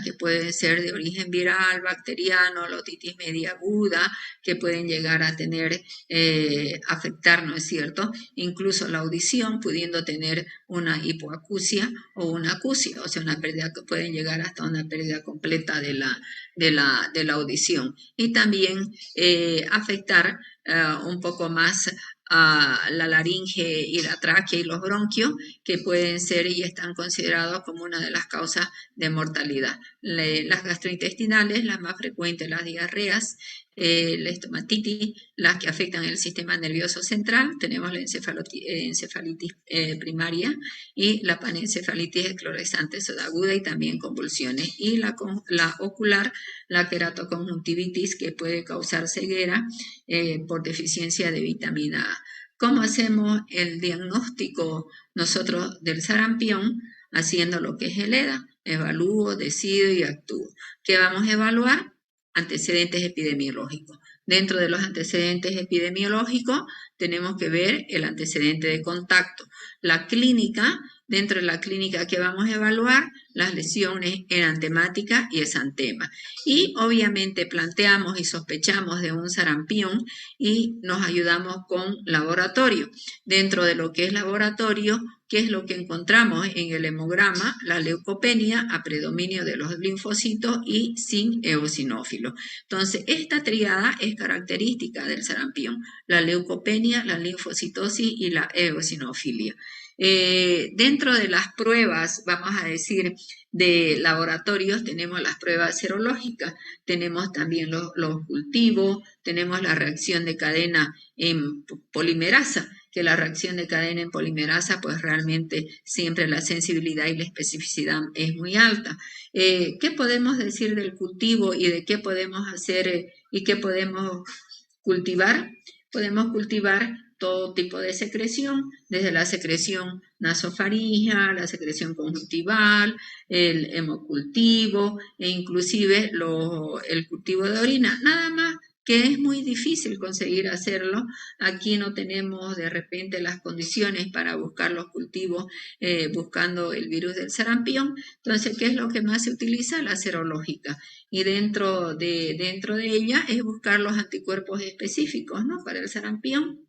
que pueden ser de origen viral, bacteriano, la otitis media aguda, que pueden llegar a tener, afectar, ¿no es cierto?, incluso la audición, pudiendo tener una hipoacusia o una acusia, o sea, una pérdida que pueden llegar hasta una pérdida completa de la audición. Y también afectar un poco más a la laringe y la tráquea y los bronquios, que pueden ser y están considerados como una de las causas de mortalidad. Las gastrointestinales, las más frecuentes, las diarreas, la estomatitis, las que afectan el sistema nervioso central, tenemos la encefalitis primaria y la panencefalitis esclerosante aguda y también convulsiones. Y la ocular, la queratoconjuntivitis, que puede causar ceguera por deficiencia de vitamina A. ¿Cómo hacemos el diagnóstico nosotros del sarampión? Haciendo lo que es el EDA, evalúo, decido y actúo. ¿Qué vamos a evaluar? Antecedentes epidemiológicos. Dentro de los antecedentes epidemiológicos tenemos que ver el antecedente de contacto. La clínica, dentro de la clínica que vamos a evaluar, las lesiones enantemáticas y exantema. Y obviamente planteamos y sospechamos de un sarampión y nos ayudamos con laboratorio. Dentro de lo que es laboratorio, ¿qué es lo que encontramos en el hemograma? La leucopenia a predominio de los linfocitos y sin eosinófilos. Entonces, esta triada es característica del sarampión: la leucopenia, la linfocitosis y la eosinofilia. Dentro de las pruebas, vamos a decir, de laboratorios, tenemos las pruebas serológicas, tenemos también los cultivos, tenemos la reacción de cadena en polimerasa, que la reacción de cadena en polimerasa, pues realmente siempre la sensibilidad y la especificidad es muy alta. ¿Qué podemos decir del cultivo y de qué podemos hacer y qué podemos cultivar? Podemos cultivar todo tipo de secreción, desde la secreción nasofaríngea, la secreción conjuntival, el hemocultivo e inclusive el cultivo de orina. Nada más que es muy difícil conseguir hacerlo. Aquí no tenemos de repente las condiciones para buscar los cultivos buscando el virus del sarampión. Entonces, ¿qué es lo que más se utiliza? La serológica. Y dentro de ella es buscar los anticuerpos específicos, ¿no?, para el sarampión.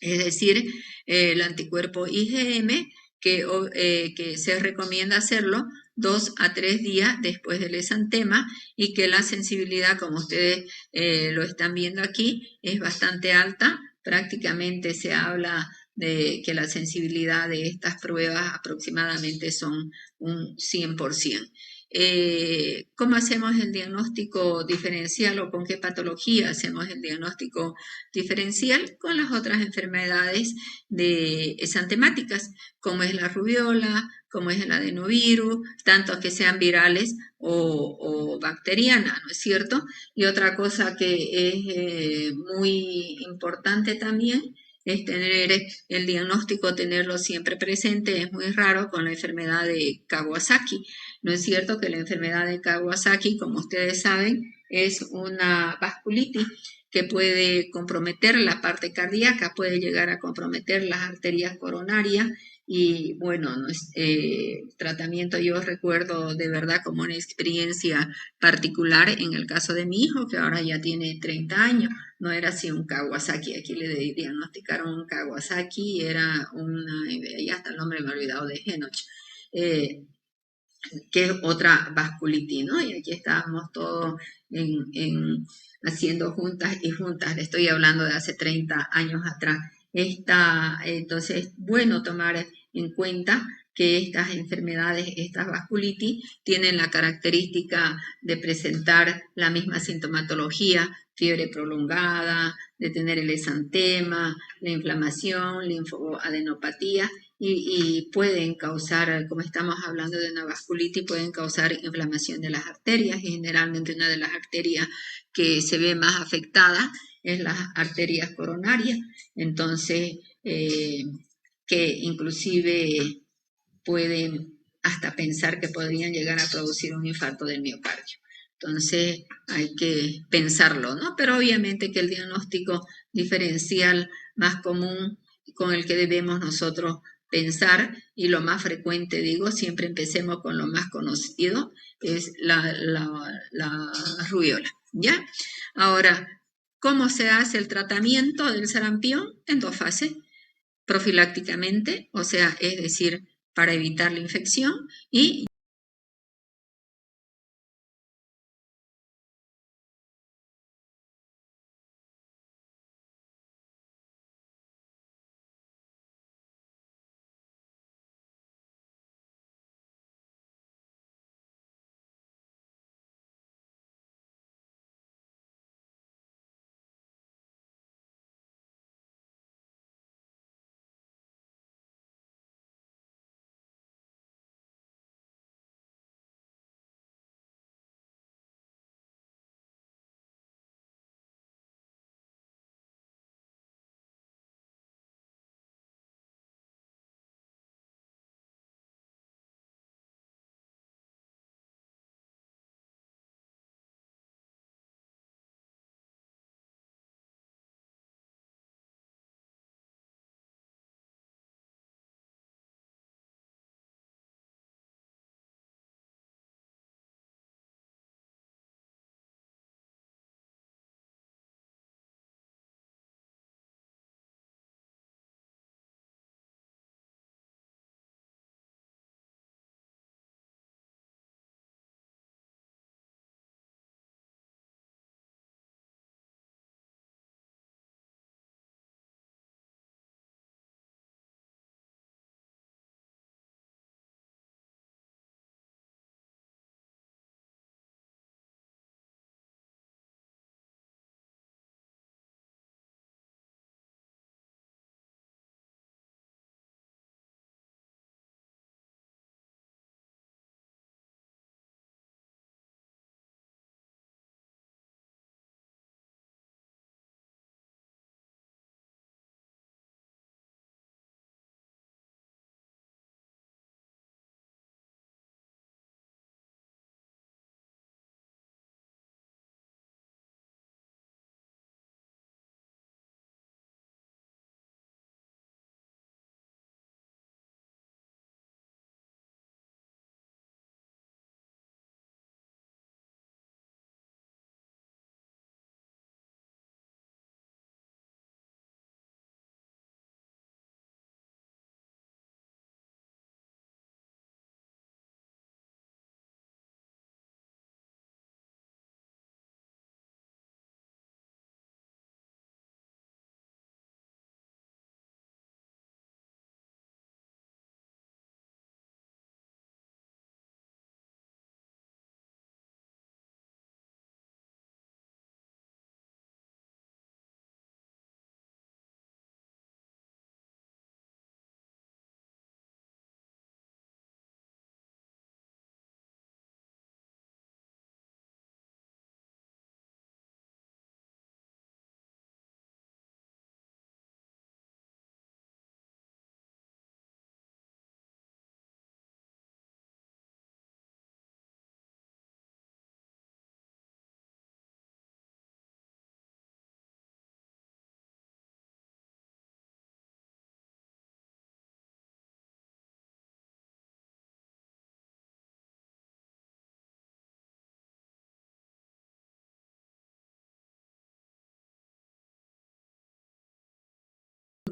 Es decir, el anticuerpo IgM, que se recomienda hacerlo 2 a 3 días después del exantema, y que la sensibilidad, como ustedes lo están viendo aquí, es bastante alta. Prácticamente se habla de que la sensibilidad de estas pruebas aproximadamente son un 100%. ¿Cómo hacemos el diagnóstico diferencial o con qué patología hacemos el diagnóstico diferencial? Con las otras enfermedades exantemáticas, como es la rubiola, como es el adenovirus, tanto que sean virales o bacterianas, ¿no es cierto? Y otra cosa que es muy importante también es tener el diagnóstico, tenerlo siempre presente. Es muy raro con la enfermedad de Kawasaki. ¿No es cierto que la enfermedad de Kawasaki, como ustedes saben, es una vasculitis que puede comprometer la parte cardíaca, puede llegar a comprometer las arterias coronarias? Y bueno, tratamiento, yo recuerdo de verdad como una experiencia particular en el caso de mi hijo, que ahora ya tiene 30 años, no era así un Kawasaki, aquí le diagnosticaron un Kawasaki, era ya hasta el nombre me he olvidado, de Henoch, que es otra vasculitis, ¿no? Y aquí estábamos todos haciendo juntas y juntas, le estoy hablando de hace 30 años atrás. Entonces es bueno tomar en cuenta que estas enfermedades, estas vasculitis, tienen la característica de presentar la misma sintomatología: fiebre prolongada, de tener el exantema, la inflamación, linfoadenopatía, y pueden causar, como estamos hablando de una vasculitis, pueden causar inflamación de las arterias, y generalmente una de las arterias que se ve más afectada es las arterias coronarias. Entonces, que inclusive pueden hasta pensar que podrían llegar a producir un infarto del miocardio. Entonces hay que pensarlo, ¿no? Pero obviamente que el diagnóstico diferencial más común con el que debemos nosotros pensar, y lo más frecuente, digo, siempre empecemos con lo más conocido, es la rubiola, ¿ya? Ahora, ¿cómo se hace el tratamiento del sarampión? En 2 fases, profilácticamente, o sea, es decir, para evitar la infección, y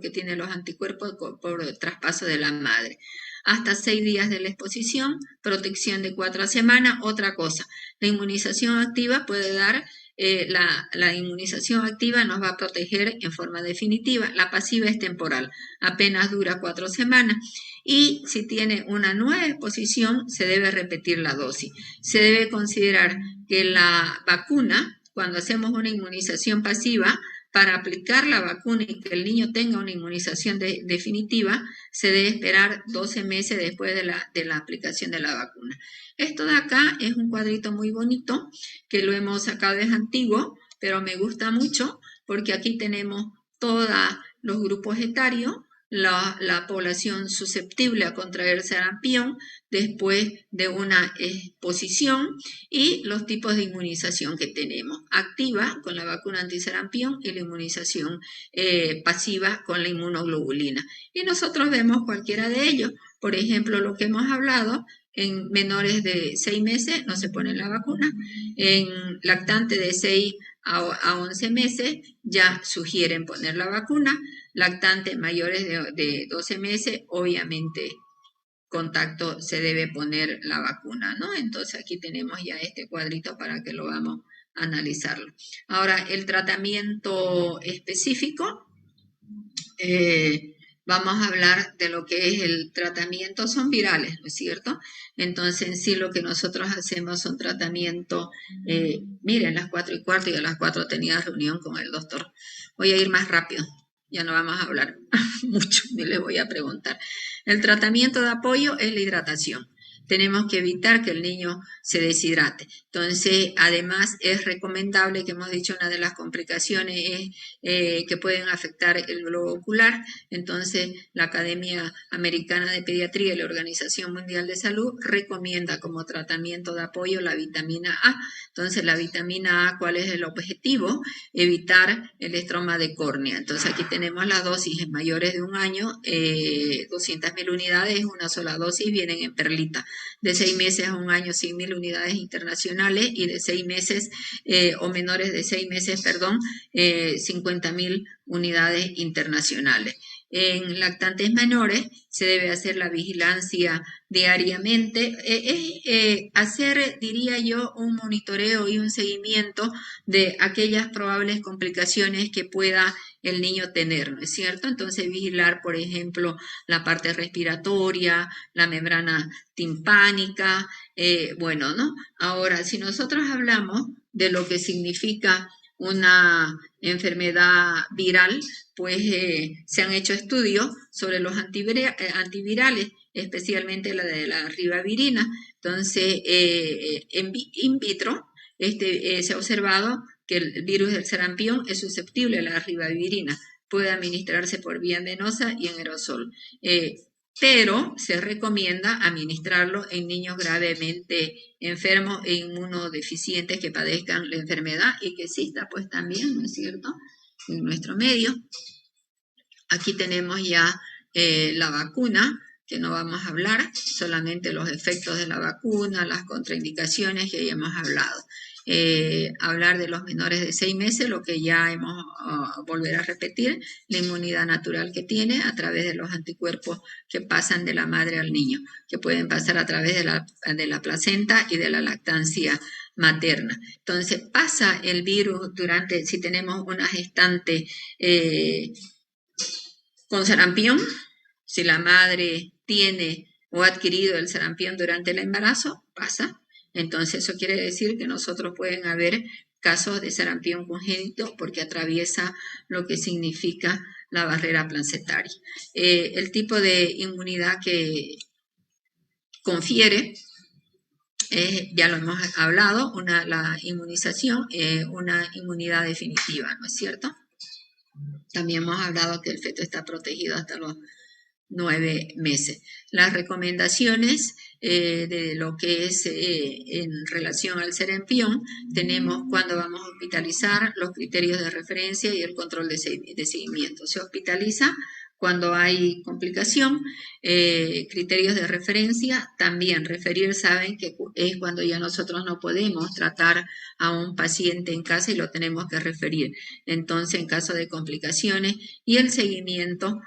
que tiene los anticuerpos por traspaso de la madre. Hasta 6 días de la exposición, protección de 4 semanas. Otra cosa, la inmunización activa puede dar, la inmunización activa nos va a proteger en forma definitiva. La pasiva es temporal, apenas dura 4 semanas. Y si tiene una nueva exposición, se debe repetir la dosis. Se debe considerar que la vacuna, cuando hacemos una inmunización pasiva, para aplicar la vacuna y que el niño tenga una inmunización definitiva, se debe esperar 12 meses después de la aplicación de la vacuna. Esto de acá es un cuadrito muy bonito, que lo hemos sacado, es antiguo, pero me gusta mucho, porque aquí tenemos todos los grupos etarios, la población susceptible a contraer sarampión después de una exposición y los tipos de inmunización que tenemos. Activa con la vacuna antisarampión y la inmunización pasiva con la inmunoglobulina. Y nosotros vemos cualquiera de ellos. Por ejemplo, lo que hemos hablado, en menores de 6 meses no se pone la vacuna, en lactantes de 6 a 11 meses ya sugieren poner la vacuna, lactantes mayores de 12 meses, obviamente contacto se debe poner la vacuna, ¿no? Entonces aquí tenemos ya este cuadrito para que lo vamos a analizarlo. Ahora, el tratamiento específico, vamos a hablar de lo que es el tratamiento, son virales, ¿no es cierto? Entonces, en sí lo que nosotros hacemos son tratamientos, miren, las 4:15 y a las 4 tenía reunión con el doctor. Voy a ir más rápido, ya no vamos a hablar mucho, ni les voy a preguntar. El tratamiento de apoyo es la hidratación. Tenemos que evitar que el niño se deshidrate. Entonces, además, es recomendable, que hemos dicho, una de las complicaciones es que pueden afectar el globo ocular. Entonces, la Academia Americana de Pediatría y la Organización Mundial de Salud recomienda como tratamiento de apoyo la vitamina A. Entonces, la vitamina A, ¿cuál es el objetivo? Evitar el estroma de córnea. Entonces, aquí tenemos las dosis en mayores de 1 año, 200.000 unidades, una sola dosis, vienen en perlita. De 6 meses a 1 año, 100.000 unidades internacionales, y de 6 meses o menores de 6 meses, 50.000 unidades internacionales. En lactantes menores se debe hacer la vigilancia diariamente, hacer, diría yo, un monitoreo y un seguimiento de aquellas probables complicaciones que pueda el niño tener, ¿no es cierto? Entonces, vigilar, por ejemplo, la parte respiratoria, la membrana timpánica, bueno, ¿no? Ahora, si nosotros hablamos de lo que significa una enfermedad viral, pues se han hecho estudios sobre los antivirales, especialmente la de la ribavirina. Entonces, in vitro, se ha observado que el virus del sarampión es susceptible a la ribavirina. Puede administrarse por vía venosa y en aerosol. Pero se recomienda administrarlo en niños gravemente enfermos e inmunodeficientes que padezcan la enfermedad y que exista pues también, ¿no es cierto?, en nuestro medio. Aquí tenemos ya la vacuna, que no vamos a hablar, solamente los efectos de la vacuna, las contraindicaciones que ya hemos hablado. Hablar de los menores de 6 meses, lo que ya hemos volver a repetir, la inmunidad natural que tiene a través de los anticuerpos que pasan de la madre al niño, que pueden pasar a través de la placenta y de la lactancia materna. Entonces, pasa el virus durante, si tenemos una gestante con sarampión, si la madre tiene o ha adquirido el sarampión durante el embarazo, pasa. Entonces, eso quiere decir que nosotros pueden haber casos de sarampión congénito porque atraviesa lo que significa la barrera placentaria. El tipo de inmunidad que confiere, ya lo hemos hablado, la inmunización, una inmunidad definitiva, ¿no es cierto? También hemos hablado que el feto está protegido hasta los 9 meses. Las recomendaciones de lo que es en relación al sarampión, tenemos cuando vamos a hospitalizar, los criterios de referencia y el control de seguimiento. Se hospitaliza cuando hay complicación, criterios de referencia, también referir, saben que es cuando ya nosotros no podemos tratar a un paciente en casa y lo tenemos que referir. Entonces, en caso de complicaciones, y el seguimiento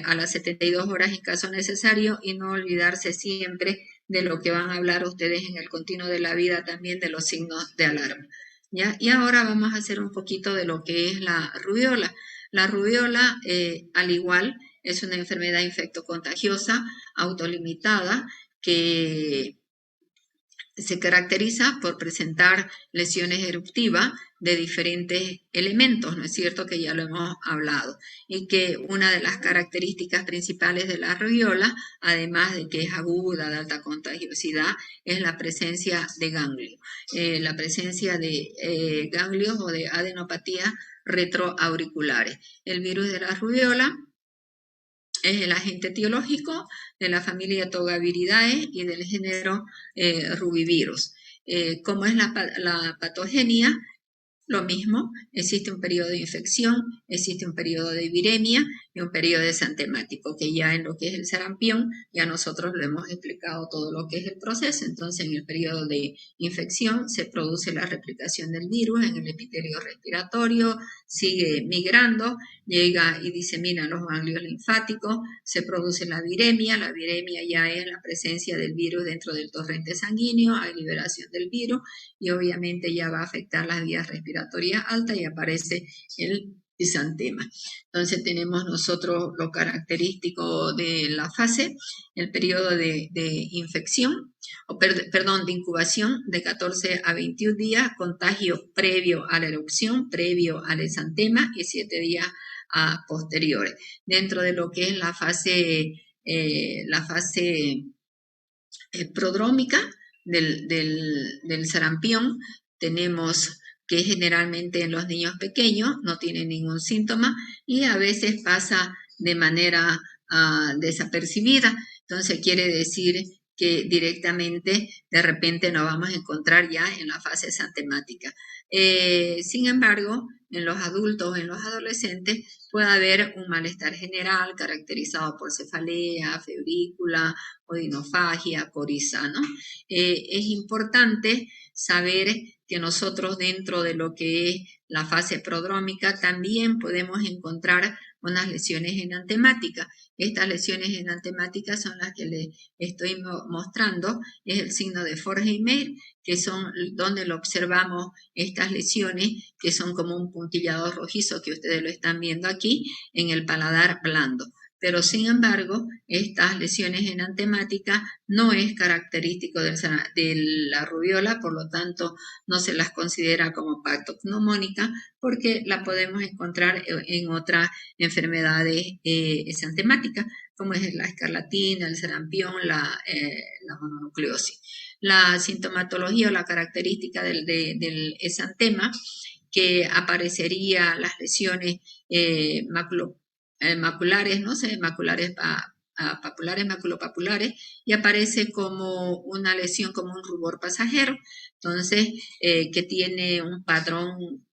a las 72 horas en caso necesario, y no olvidarse siempre de lo que van a hablar ustedes en el continuo de la vida, también de los signos de alarma, ¿ya? Y ahora vamos a hacer un poquito de lo que es la rubiola. La rubiola, al igual, es una enfermedad infectocontagiosa autolimitada que se caracteriza por presentar lesiones eruptivas de diferentes elementos, ¿no es cierto?, que ya lo hemos hablado, y que una de las características principales de la rubiola, además de que es aguda, de alta contagiosidad, es la presencia de ganglios, la presencia de ganglios o de adenopatía retroauriculares. El virus de la rubiola es el agente etiológico de la familia Togaviridae y del género Rubivirus. ¿Cómo es la patogenia? Lo mismo, existe un periodo de infección, existe un periodo de viremia y un periodo de desantemático, que ya en lo que es el sarampión, ya nosotros lo hemos explicado todo lo que es el proceso. Entonces, en el periodo de infección se produce la replicación del virus en el epitelio respiratorio, sigue migrando, llega y disemina los ganglios linfáticos, se produce la viremia ya es la presencia del virus dentro del torrente sanguíneo, hay liberación del virus, y obviamente ya va a afectar las vías respiratorias altas y aparece el exantema. Entonces tenemos nosotros lo característico de la fase, el periodo de infección, de incubación de 14 a 21 días, contagio previo a la erupción, previo al exantema y 7 días posteriores. Dentro de lo que es la fase prodrómica del sarampión, tenemos que generalmente en los niños pequeños no tienen ningún síntoma y a veces pasa de manera desapercibida. Entonces quiere decir que directamente de repente nos vamos a encontrar ya en la fase exantemática. Sin embargo, en los adultos, en los adolescentes, puede haber un malestar general caracterizado por cefalea, febrícula, odinofagia, coriza, ¿no? Es importante saber que nosotros dentro de lo que es la fase prodrómica también podemos encontrar unas lesiones enantemáticas. Estas lesiones enantemáticas son las que les estoy mostrando, es el signo de Forgheimer, que son donde lo observamos estas lesiones, que son como un puntillado rojizo que ustedes lo están viendo aquí en el paladar blando. Pero sin embargo, estas lesiones enantemáticas no es característico de la rubiola, por lo tanto no se las considera como patognomónica porque la podemos encontrar en otras enfermedades exantemáticas, como es la escarlatina, el sarampión, la mononucleosis. La sintomatología o la característica del exantema, que aparecería las lesiones maculares, no sé, papulares, maculopapulares, y aparece como una lesión, como un rubor pasajero, entonces, que tiene un patrón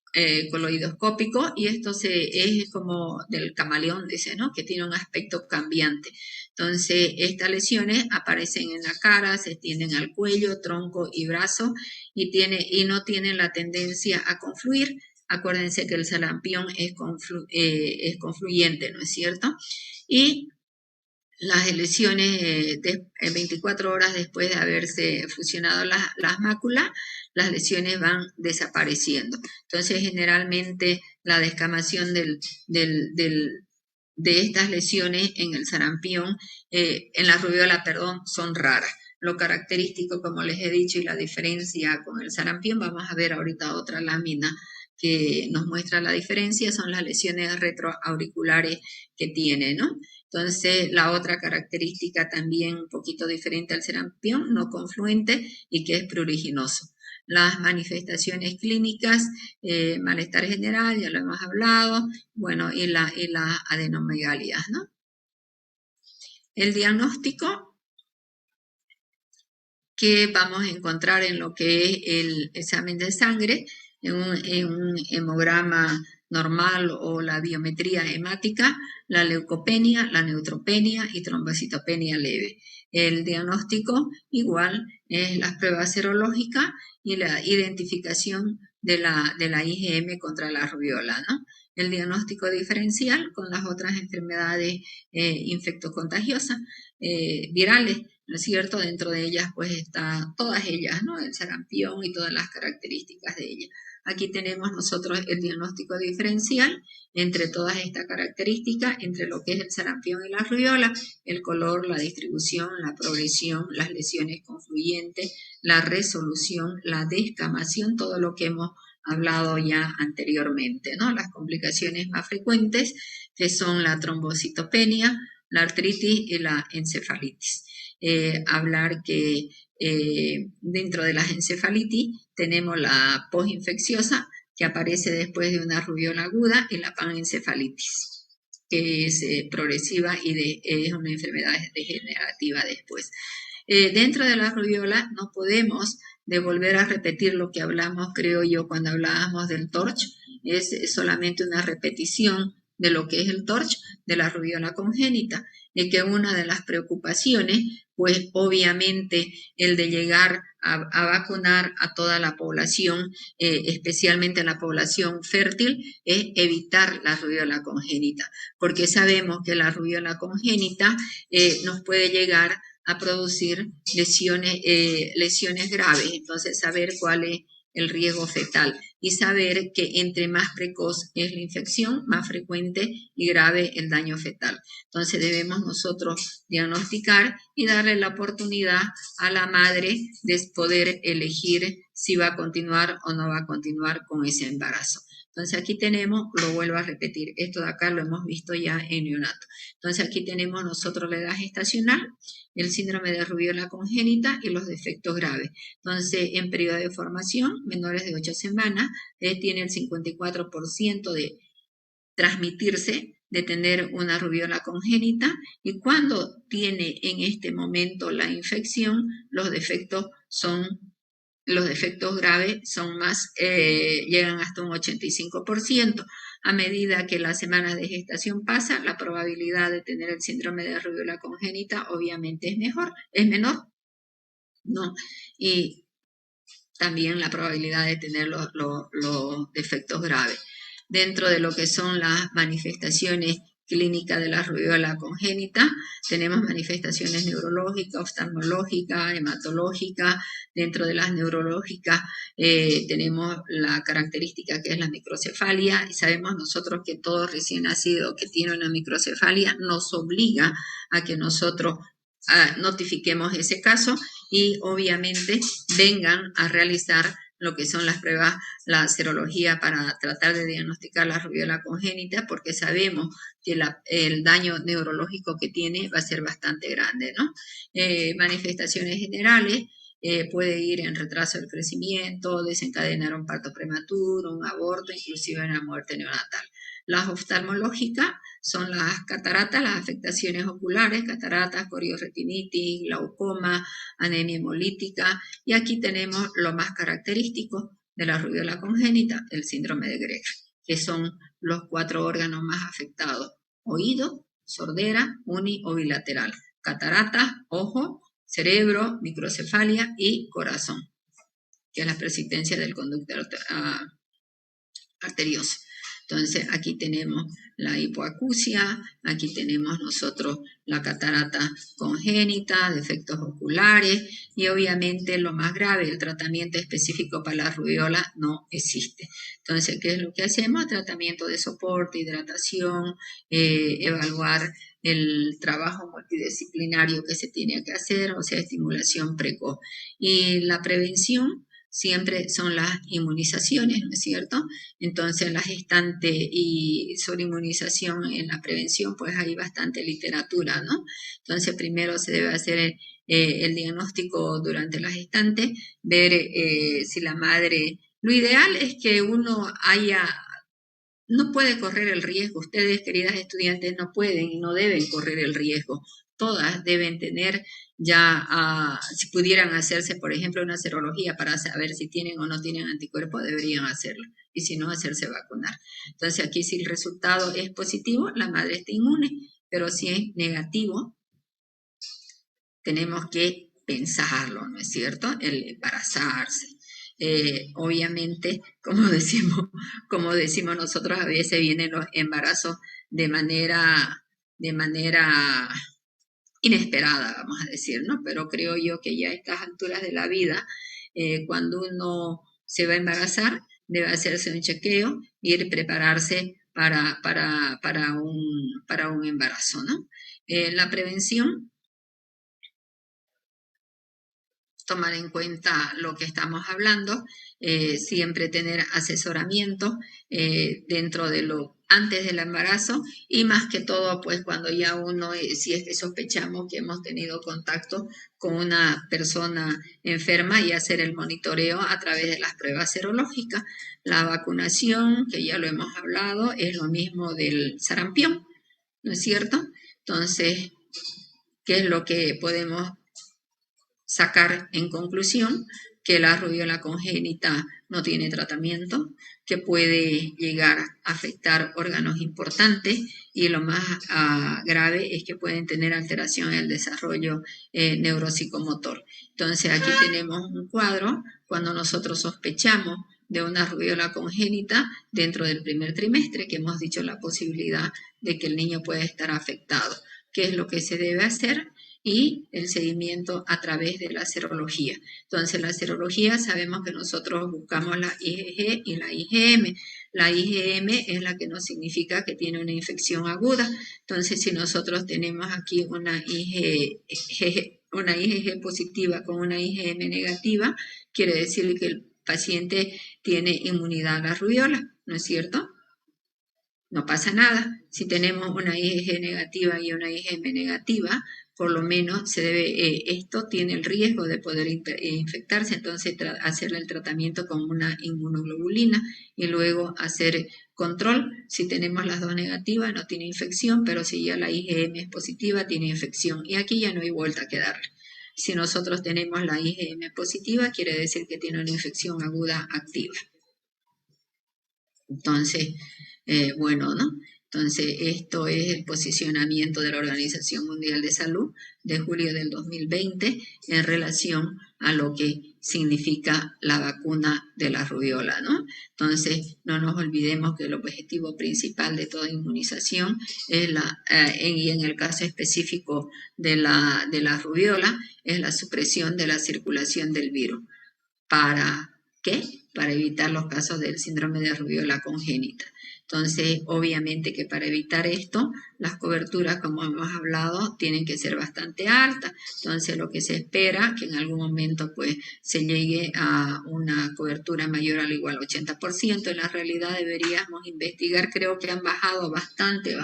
coloidoscópico, y esto es como del camaleón, dice, ¿no? Que tiene un aspecto cambiante. Entonces, estas lesiones aparecen en la cara, se extienden al cuello, tronco y brazo, y no tienen la tendencia a confluir. Acuérdense que el sarampión es confluyente, ¿no es cierto? Y las lesiones 24 horas después de haberse fusionado las máculas, las lesiones van desapareciendo. Entonces, generalmente la descamación de estas lesiones en el sarampión, en la rubiola, son raras. Lo característico, como les he dicho, y la diferencia con el sarampión, vamos a ver ahorita otra lámina que nos muestra la diferencia, son las lesiones retroauriculares que tiene, ¿no? Entonces, la otra característica también un poquito diferente al sarampión, no confluente y que es pruriginoso. Las manifestaciones clínicas, malestar general, ya lo hemos hablado, bueno, y la adenomegalia, ¿no? El diagnóstico que vamos a encontrar en lo que es el examen de sangre, en un hemograma normal o la biometría hemática, la leucopenia, la neutropenia y trombocitopenia leve. El diagnóstico igual es las pruebas serológicas y la identificación de la IgM contra la rubiola, ¿no? El diagnóstico diferencial con las otras enfermedades infectocontagiosas, virales, ¿no es cierto? Dentro de ellas pues está todas ellas, ¿no? El sarampión y todas las características de ellas. Aquí tenemos nosotros el diagnóstico diferencial entre todas estas características, entre lo que es el sarampión y la rubiola, el color, la distribución, la progresión, las lesiones confluyentes, la resolución, la descamación, todo lo que hemos hablado ya anteriormente, ¿no? Las complicaciones más frecuentes, que son la trombocitopenia, la artritis y la encefalitis. Hablar que dentro de las encefalitis tenemos la postinfecciosa, que aparece después de una rubiola aguda, y la panencefalitis. que es progresiva y es una enfermedad degenerativa después. Dentro de la rubiola no podemos volver a repetir lo que hablamos, creo yo, cuando hablábamos del TORCH. Es solamente una repetición de lo que es el TORCH de la rubiola congénita, y que una de las preocupaciones, pues obviamente el de llegar a vacunar a toda la población, especialmente a la población fértil, es evitar la rubiola congénita, porque sabemos que la rubiola congénita nos puede llegar a producir lesiones graves. Entonces, saber cuál es el riesgo fetal y saber que entre más precoz es la infección, más frecuente y grave el daño fetal. Entonces, debemos nosotros diagnosticar y darle la oportunidad a la madre de poder elegir si va a continuar o no va a continuar con ese embarazo. Entonces aquí tenemos, lo vuelvo a repetir, esto de acá lo hemos visto ya en neonato. Entonces aquí tenemos nosotros la edad gestacional, el síndrome de rubiola congénita y los defectos graves. Entonces en periodo de formación, menores de 8 semanas, tiene el 54% de transmitirse, de tener una rubiola congénita, y cuando tiene en este momento la infección, los defectos graves son más, llegan hasta un 85%. A medida que las semanas de gestación pasan, la probabilidad de tener el síndrome de rubiola congénita obviamente es menor, ¿no? Y también la probabilidad de tener los defectos graves. Dentro de lo que son las manifestaciones clínica de la rubiola congénita, tenemos manifestaciones neurológicas, oftalmológicas, hematológicas. Dentro de las neurológicas tenemos la característica que es la microcefalia, y sabemos nosotros que todo recién nacido que tiene una microcefalia nos obliga a que nosotros notifiquemos ese caso y obviamente vengan a realizar lo que son las pruebas, la serología para tratar de diagnosticar la rubiola congénita, porque sabemos que el daño neurológico que tiene va a ser bastante grande, ¿no? Manifestaciones generales, puede ir en retraso del crecimiento, desencadenar un parto prematuro, un aborto, inclusive una muerte neonatal. Las oftalmológicas son las cataratas, las afectaciones oculares, cataratas, corioretinitis, glaucoma, anemia hemolítica, y aquí tenemos lo más característico de la rubiola congénita, el síndrome de Greve, que son los 4 órganos más afectados: oído, sordera, uni o bilateral, cataratas, ojo, cerebro, microcefalia y corazón, que es la persistencia del conducto arterioso. Entonces aquí tenemos la hipoacusia, aquí tenemos nosotros la catarata congénita, defectos oculares, y obviamente lo más grave, el tratamiento específico para la rubiola no existe. Entonces, ¿qué es lo que hacemos? Tratamiento de soporte, hidratación, evaluar el trabajo multidisciplinario que se tiene que hacer, o sea, estimulación precoz. Y la prevención siempre son las inmunizaciones, ¿no es cierto? Entonces, la gestante y sobre inmunización en la prevención, pues hay bastante literatura, ¿no? Entonces, primero se debe hacer el diagnóstico durante la gestante, ver si la madre... Lo ideal es que uno no puede correr el riesgo. Ustedes, queridas estudiantes, no pueden y no deben correr el riesgo. Todas deben tener ya, si pudieran hacerse, por ejemplo, una serología para saber si tienen o no tienen anticuerpos, deberían hacerlo. Y si no, hacerse vacunar. Entonces, aquí si el resultado es positivo, la madre está inmune. Pero si es negativo, tenemos que pensarlo, ¿no es cierto? El embarazarse. Obviamente, como decimos nosotros, a veces vienen los embarazos de manera inesperada, vamos a decir, ¿no? Pero creo yo que ya a estas alturas de la vida, cuando uno se va a embarazar, debe hacerse un chequeo y ir prepararse para un embarazo, ¿no? La prevención, tomar en cuenta lo que estamos hablando, siempre tener asesoramiento dentro de antes del embarazo, y más que todo, pues cuando ya uno, si es que sospechamos que hemos tenido contacto con una persona enferma, y hacer el monitoreo a través de las pruebas serológicas. La vacunación, que ya lo hemos hablado, es lo mismo del sarampión. ¿no es cierto? Entonces, ¿qué es lo que podemos sacar en conclusión? Que la rubiola congénita no tiene tratamiento, que puede llegar a afectar órganos importantes y lo más grave es que pueden tener alteración en el desarrollo neuropsicomotor. Entonces aquí tenemos un cuadro cuando nosotros sospechamos de una rubiola congénita dentro del primer trimestre, que hemos dicho la posibilidad de que el niño puede estar afectado. ¿Qué es lo que se debe hacer? Y el seguimiento a través de la serología. Entonces, la serología sabemos que nosotros buscamos la IgG y la IgM. La IgM es la que nos significa que tiene una infección aguda. Entonces, si nosotros tenemos aquí una IgG positiva con una IgM negativa, quiere decir que el paciente tiene inmunidad a la rubiola, ¿no es cierto? No pasa nada. Si tenemos una IgG negativa y una IgM negativa, por lo menos se debe, esto tiene el riesgo de poder infectarse, entonces hacerle el tratamiento con una inmunoglobulina y luego hacer control. Si tenemos las dos negativas no tiene infección, pero si ya la IgM es positiva tiene infección y aquí ya no hay vuelta que darle. Si nosotros tenemos la IgM positiva, quiere decir que tiene una infección aguda activa. Entonces, bueno, ¿no? Entonces, esto es el posicionamiento de la Organización Mundial de Salud de julio del 2020 en relación a lo que significa la vacuna de la rubiola, ¿no? Entonces, no nos olvidemos que el objetivo principal de toda inmunización es y en el caso específico de la rubiola, es la supresión de la circulación del virus. ¿Para qué? Para evitar los casos del síndrome de rubiola congénita. Entonces, obviamente que para evitar esto, las coberturas, como hemos hablado, tienen que ser bastante altas. Entonces, lo que se espera que en algún momento pues se llegue a una cobertura mayor al igual al 80%. En la realidad deberíamos investigar, creo que han bajado bastante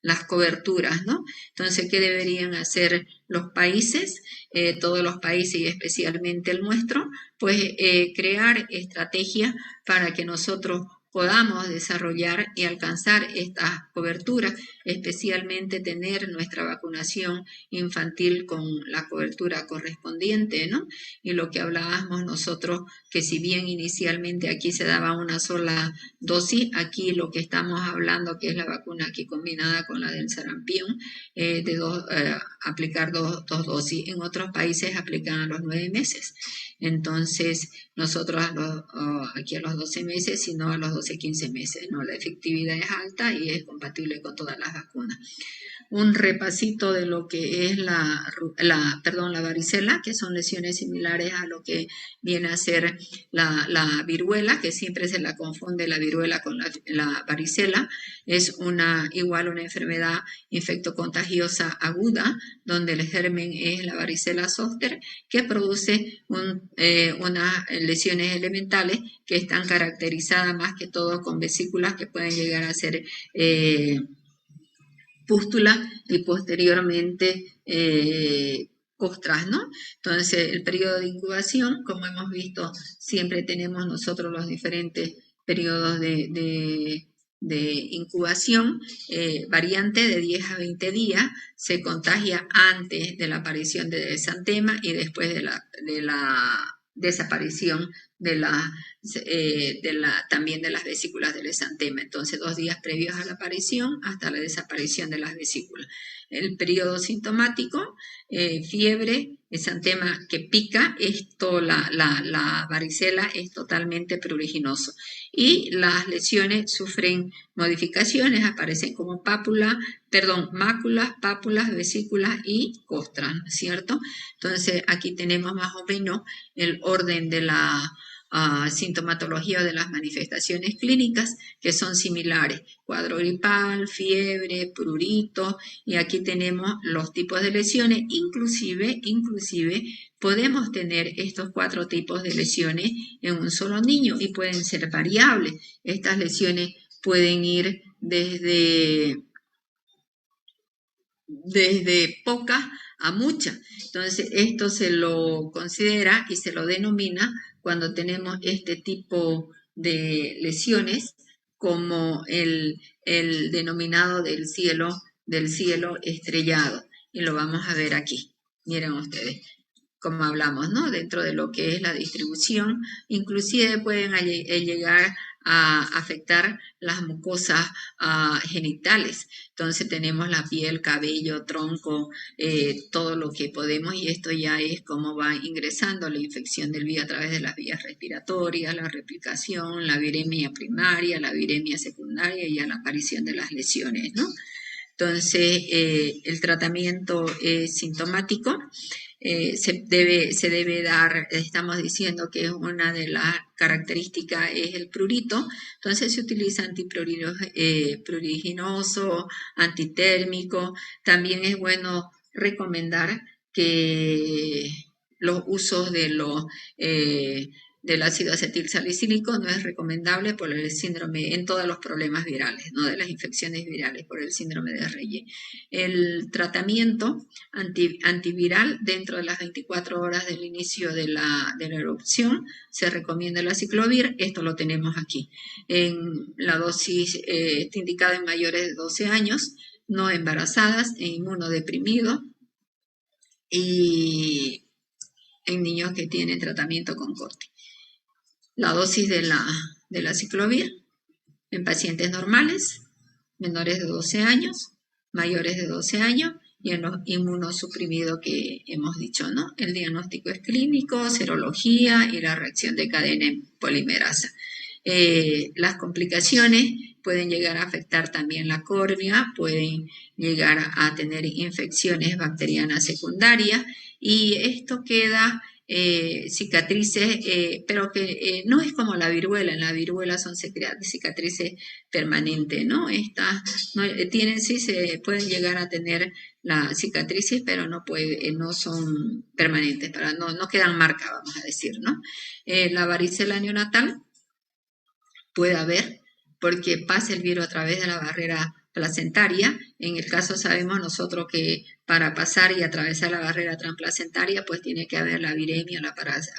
las coberturas, ¿no? Entonces, ¿qué deberían hacer los países? Todos los países y especialmente el nuestro, pues crear estrategias para que nosotros podamos desarrollar y alcanzar estas coberturas, especialmente tener nuestra vacunación infantil con la cobertura correspondiente, ¿no? Y lo que hablábamos nosotros, que si bien inicialmente aquí se daba una sola dosis, aquí lo que estamos hablando, que es la vacuna aquí combinada con la del sarampión, aplicar dos dosis. En otros países aplican a los 9 meses. Entonces, nosotros aquí a los 12 meses, sino a los 12-15 meses, ¿no? La efectividad es alta y es compatible con todas las vacunas. Un repasito de lo que es la varicela, que son lesiones similares a lo que viene a ser la viruela, que siempre se la confunde la viruela con la varicela. Es igual una enfermedad infectocontagiosa aguda, donde el germen es la varicela zoster, que produce unas lesiones elementales que están caracterizadas más que todo con vesículas que pueden llegar a ser pústulas y posteriormente costras, ¿no? Entonces, el periodo de incubación, como hemos visto, siempre tenemos nosotros los diferentes periodos de incubación, variante de 10 a 20 días, se contagia antes de la aparición del exantema y después de la desaparición también de las vesículas del exantema. Entonces, 2 días previos a la aparición hasta la desaparición de las vesículas. El periodo sintomático, fiebre, exantema que pica, la varicela es totalmente pruriginoso. Y las lesiones sufren modificaciones, aparecen como máculas, pápulas, vesículas y costras, ¿no es cierto? Entonces, aquí tenemos más o menos el orden de la sintomatología de las manifestaciones clínicas que son similares: cuadro gripal, fiebre, prurito, y aquí tenemos los tipos de lesiones. Inclusive podemos tener estos 4 tipos de lesiones en un solo niño y pueden ser variables. Estas lesiones pueden ir desde pocas a muchas. Entonces, esto se lo considera y se lo denomina, cuando tenemos este tipo de lesiones, como el denominado del cielo estrellado. Y lo vamos a ver aquí. Miren ustedes, como hablamos, ¿no? Dentro de lo que es la distribución, inclusive pueden llegar a afectar las mucosas genitales. Entonces tenemos la piel, cabello, tronco, todo lo que podemos, y esto ya es cómo va ingresando la infección del virus a través de las vías respiratorias, la replicación, la viremia primaria, la viremia secundaria y a la aparición de las lesiones, ¿no? Entonces, el tratamiento es sintomático. Se debe dar, estamos diciendo que una de las características es el prurito, entonces se utiliza antipruriginoso, antitérmico. También es bueno recomendar que los usos del ácido acetilsalicílico no es recomendable por el síndrome, en todos los problemas virales, no de las infecciones virales, por el síndrome de Reye. El tratamiento antiviral dentro de las 24 horas del inicio de la erupción se recomienda el aciclovir. Esto lo tenemos aquí. En la dosis está indicada en mayores de 12 años, no embarazadas, en inmunodeprimido y en niños que tienen tratamiento con corte. La dosis de la aciclovir en pacientes normales, menores de 12 años, mayores de 12 años y en los inmunosuprimidos que hemos dicho, ¿no? El diagnóstico es clínico, serología y la reacción de cadena en polimerasa. Las complicaciones pueden llegar a afectar también la córnea, pueden llegar a tener infecciones bacterianas secundarias y esto queda cicatrices, pero que no es como la viruela. En la viruela son cicatrices permanentes, ¿no? Estas sí se pueden llegar a tener las cicatrices, pero no son permanentes, no quedan marcas, vamos a decir, ¿no? La varicela neonatal puede haber, porque pasa el virus a través de la barrera placentaria. En el caso sabemos nosotros que para pasar y atravesar la barrera transplacentaria, pues tiene que haber la viremia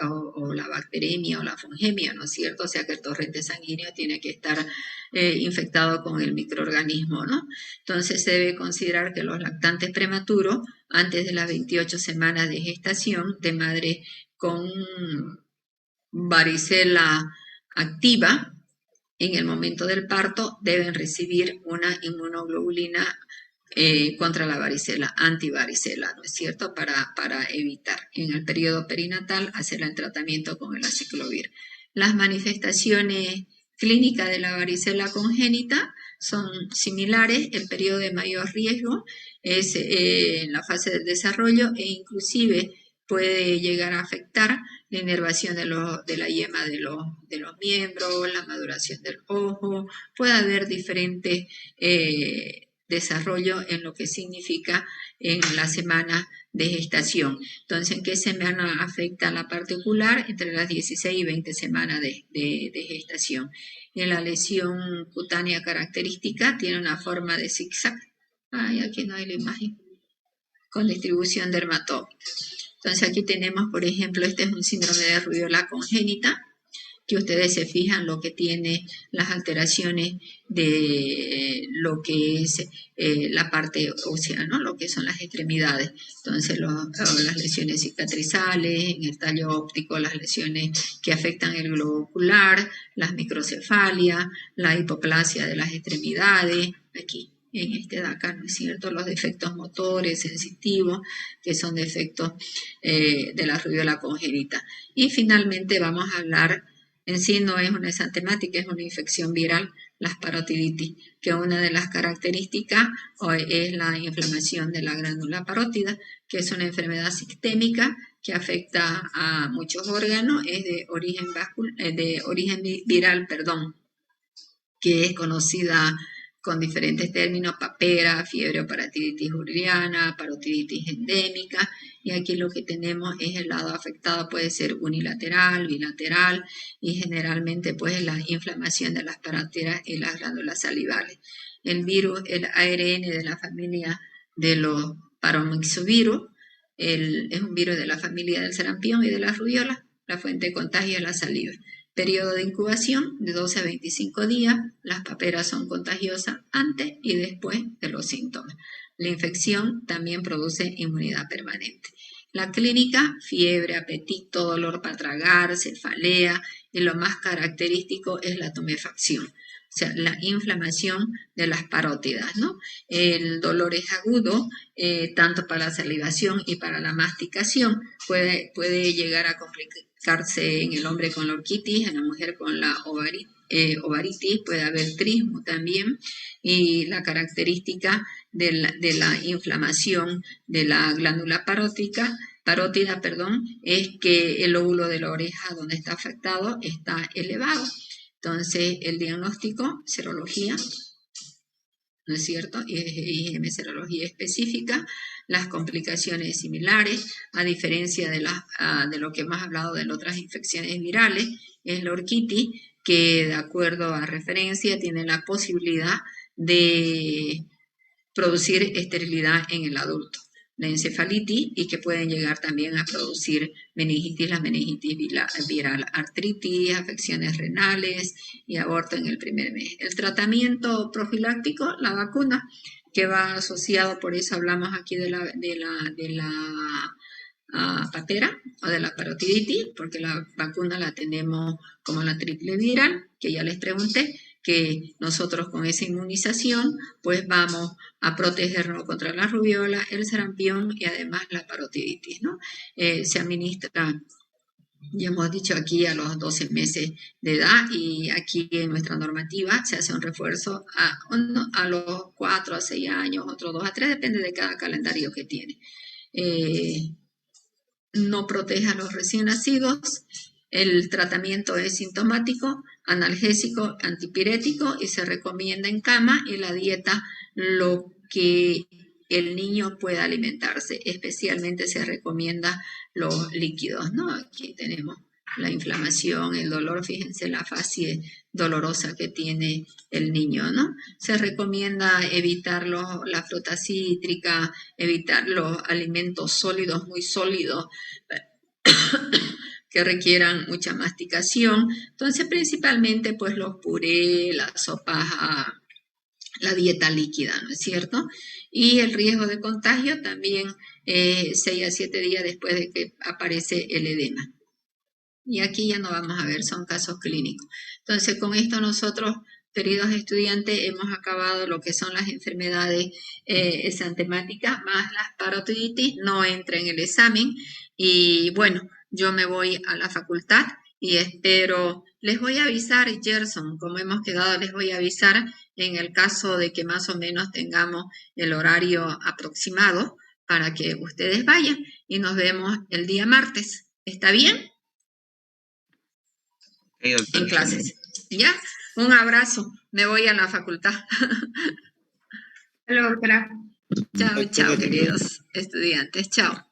o la bacteremia o la fungemia, ¿no es cierto? O sea que el torrente sanguíneo tiene que estar infectado con el microorganismo, ¿no? Entonces se debe considerar que los lactantes prematuros, antes de las 28 semanas de gestación de madre con varicela activa, en el momento del parto deben recibir una inmunoglobulina contra la varicela, antivaricela, ¿no es cierto? Para evitar en el periodo perinatal hacer el tratamiento con el aciclovir. Las manifestaciones clínicas de la varicela congénita son similares. El periodo de mayor riesgo es en la fase del desarrollo e inclusive puede llegar a afectar la inervación de la yema de los miembros, la maduración del ojo. Puede haber diferentes desarrollos en lo que significa en la semana de gestación. Entonces, ¿en qué semana afecta la parte ocular? Entre las 16 y 20 semanas de gestación. En la lesión cutánea característica tiene una forma de zigzag. Aquí no hay la imagen. Con distribución dermatópica. Entonces aquí tenemos, por ejemplo, este es un síndrome de rubiola congénita, que ustedes se fijan lo que tiene las alteraciones de lo que es la parte ósea, ¿no? Lo que son las extremidades. Entonces las lesiones cicatrizales, en el tallo óptico, las lesiones que afectan el globo ocular, las microcefalias, la hipoplasia de las extremidades, aquí. En este de acá, ¿no es cierto? Los defectos motores, sensitivos, que son defectos de la rubiola congénita. Y finalmente vamos a hablar, en sí no es una exantemática, es una infección viral, las parotiditis, que una de las características es la inflamación de la glándula parótida, que es una enfermedad sistémica que afecta a muchos órganos, es de origen viral, que es conocida con diferentes términos: papera, fiebre o parotiditis urriana, parotiditis endémica, y aquí lo que tenemos es el lado afectado, puede ser unilateral, bilateral, y generalmente pues la inflamación de las parótidas y las glándulas salivales. El virus, el ARN de la familia de los paromyxovirus, es un virus de la familia del sarampión y de la rubiola. La fuente de contagio es la saliva. Periodo de incubación de 12 a 25 días. Las paperas son contagiosas antes y después de los síntomas. La infección también produce inmunidad permanente. La clínica, fiebre, apetito, dolor para tragar, cefalea, y lo más característico es la tumefacción, o sea, la inflamación de las parótidas, ¿no? El dolor es agudo, tanto para la salivación y para la masticación. Puede llegar a complicarse en el hombre con la orquitis, en la mujer con la ovaritis, puede haber trismo también, y la característica de la inflamación de la glándula parótida, es que el lóbulo de la oreja donde está afectado está elevado. Entonces, el diagnóstico, serología, ¿no es cierto? IgM serología específica, las complicaciones similares, a diferencia de lo que hemos hablado de las otras infecciones virales, es la orquitis, que de acuerdo a referencia tiene la posibilidad de producir esterilidad en el adulto. La encefalitis, y que pueden llegar también a producir meningitis, la meningitis viral, artritis, afecciones renales y aborto en el primer mes. El tratamiento profiláctico, la vacuna, que va asociado, por eso hablamos aquí de la patera o de la parotiditis, porque la vacuna la tenemos como la triple viral, que ya les pregunté, que nosotros con esa inmunización pues vamos a protegernos contra la rubiola, el sarampión y además la parotiditis, ¿no? Se administra, ya hemos dicho aquí, a los 12 meses de edad, y aquí en nuestra normativa se hace un refuerzo a los 4 a 6 años, otros 2 a 3, depende de cada calendario que tiene. No protege a los recién nacidos. El tratamiento es sintomático, analgésico, antipirético, y se recomienda en cama, y la dieta lo que el niño pueda alimentarse. Especialmente se recomienda los líquidos, ¿no? Aquí tenemos la inflamación, el dolor, fíjense la fase dolorosa que tiene el niño, ¿no? Se recomienda evitar la fruta cítrica, evitar los alimentos sólidos, muy sólidos, que requieran mucha masticación. Entonces, principalmente, pues los purés, las sopas, la dieta líquida, ¿no es cierto? Y el riesgo de contagio también 6 a 7 días después de que aparece el edema. Y aquí ya no vamos a ver, son casos clínicos. Entonces, con esto nosotros, queridos estudiantes, hemos acabado lo que son las enfermedades exantemáticas, más las parotiditis, no entra en el examen. Y bueno, yo me voy a la facultad y espero, les voy a avisar, Gerson, como hemos quedado, les voy a avisar en el caso de que más o menos tengamos el horario aproximado para que ustedes vayan, y nos vemos el día martes. ¿Está bien? Sí, doctora. En clases. ¿Ya? Un abrazo. Me voy a la facultad. Hasta luego, doctora. Chao, chao, queridos estudiantes. Chao.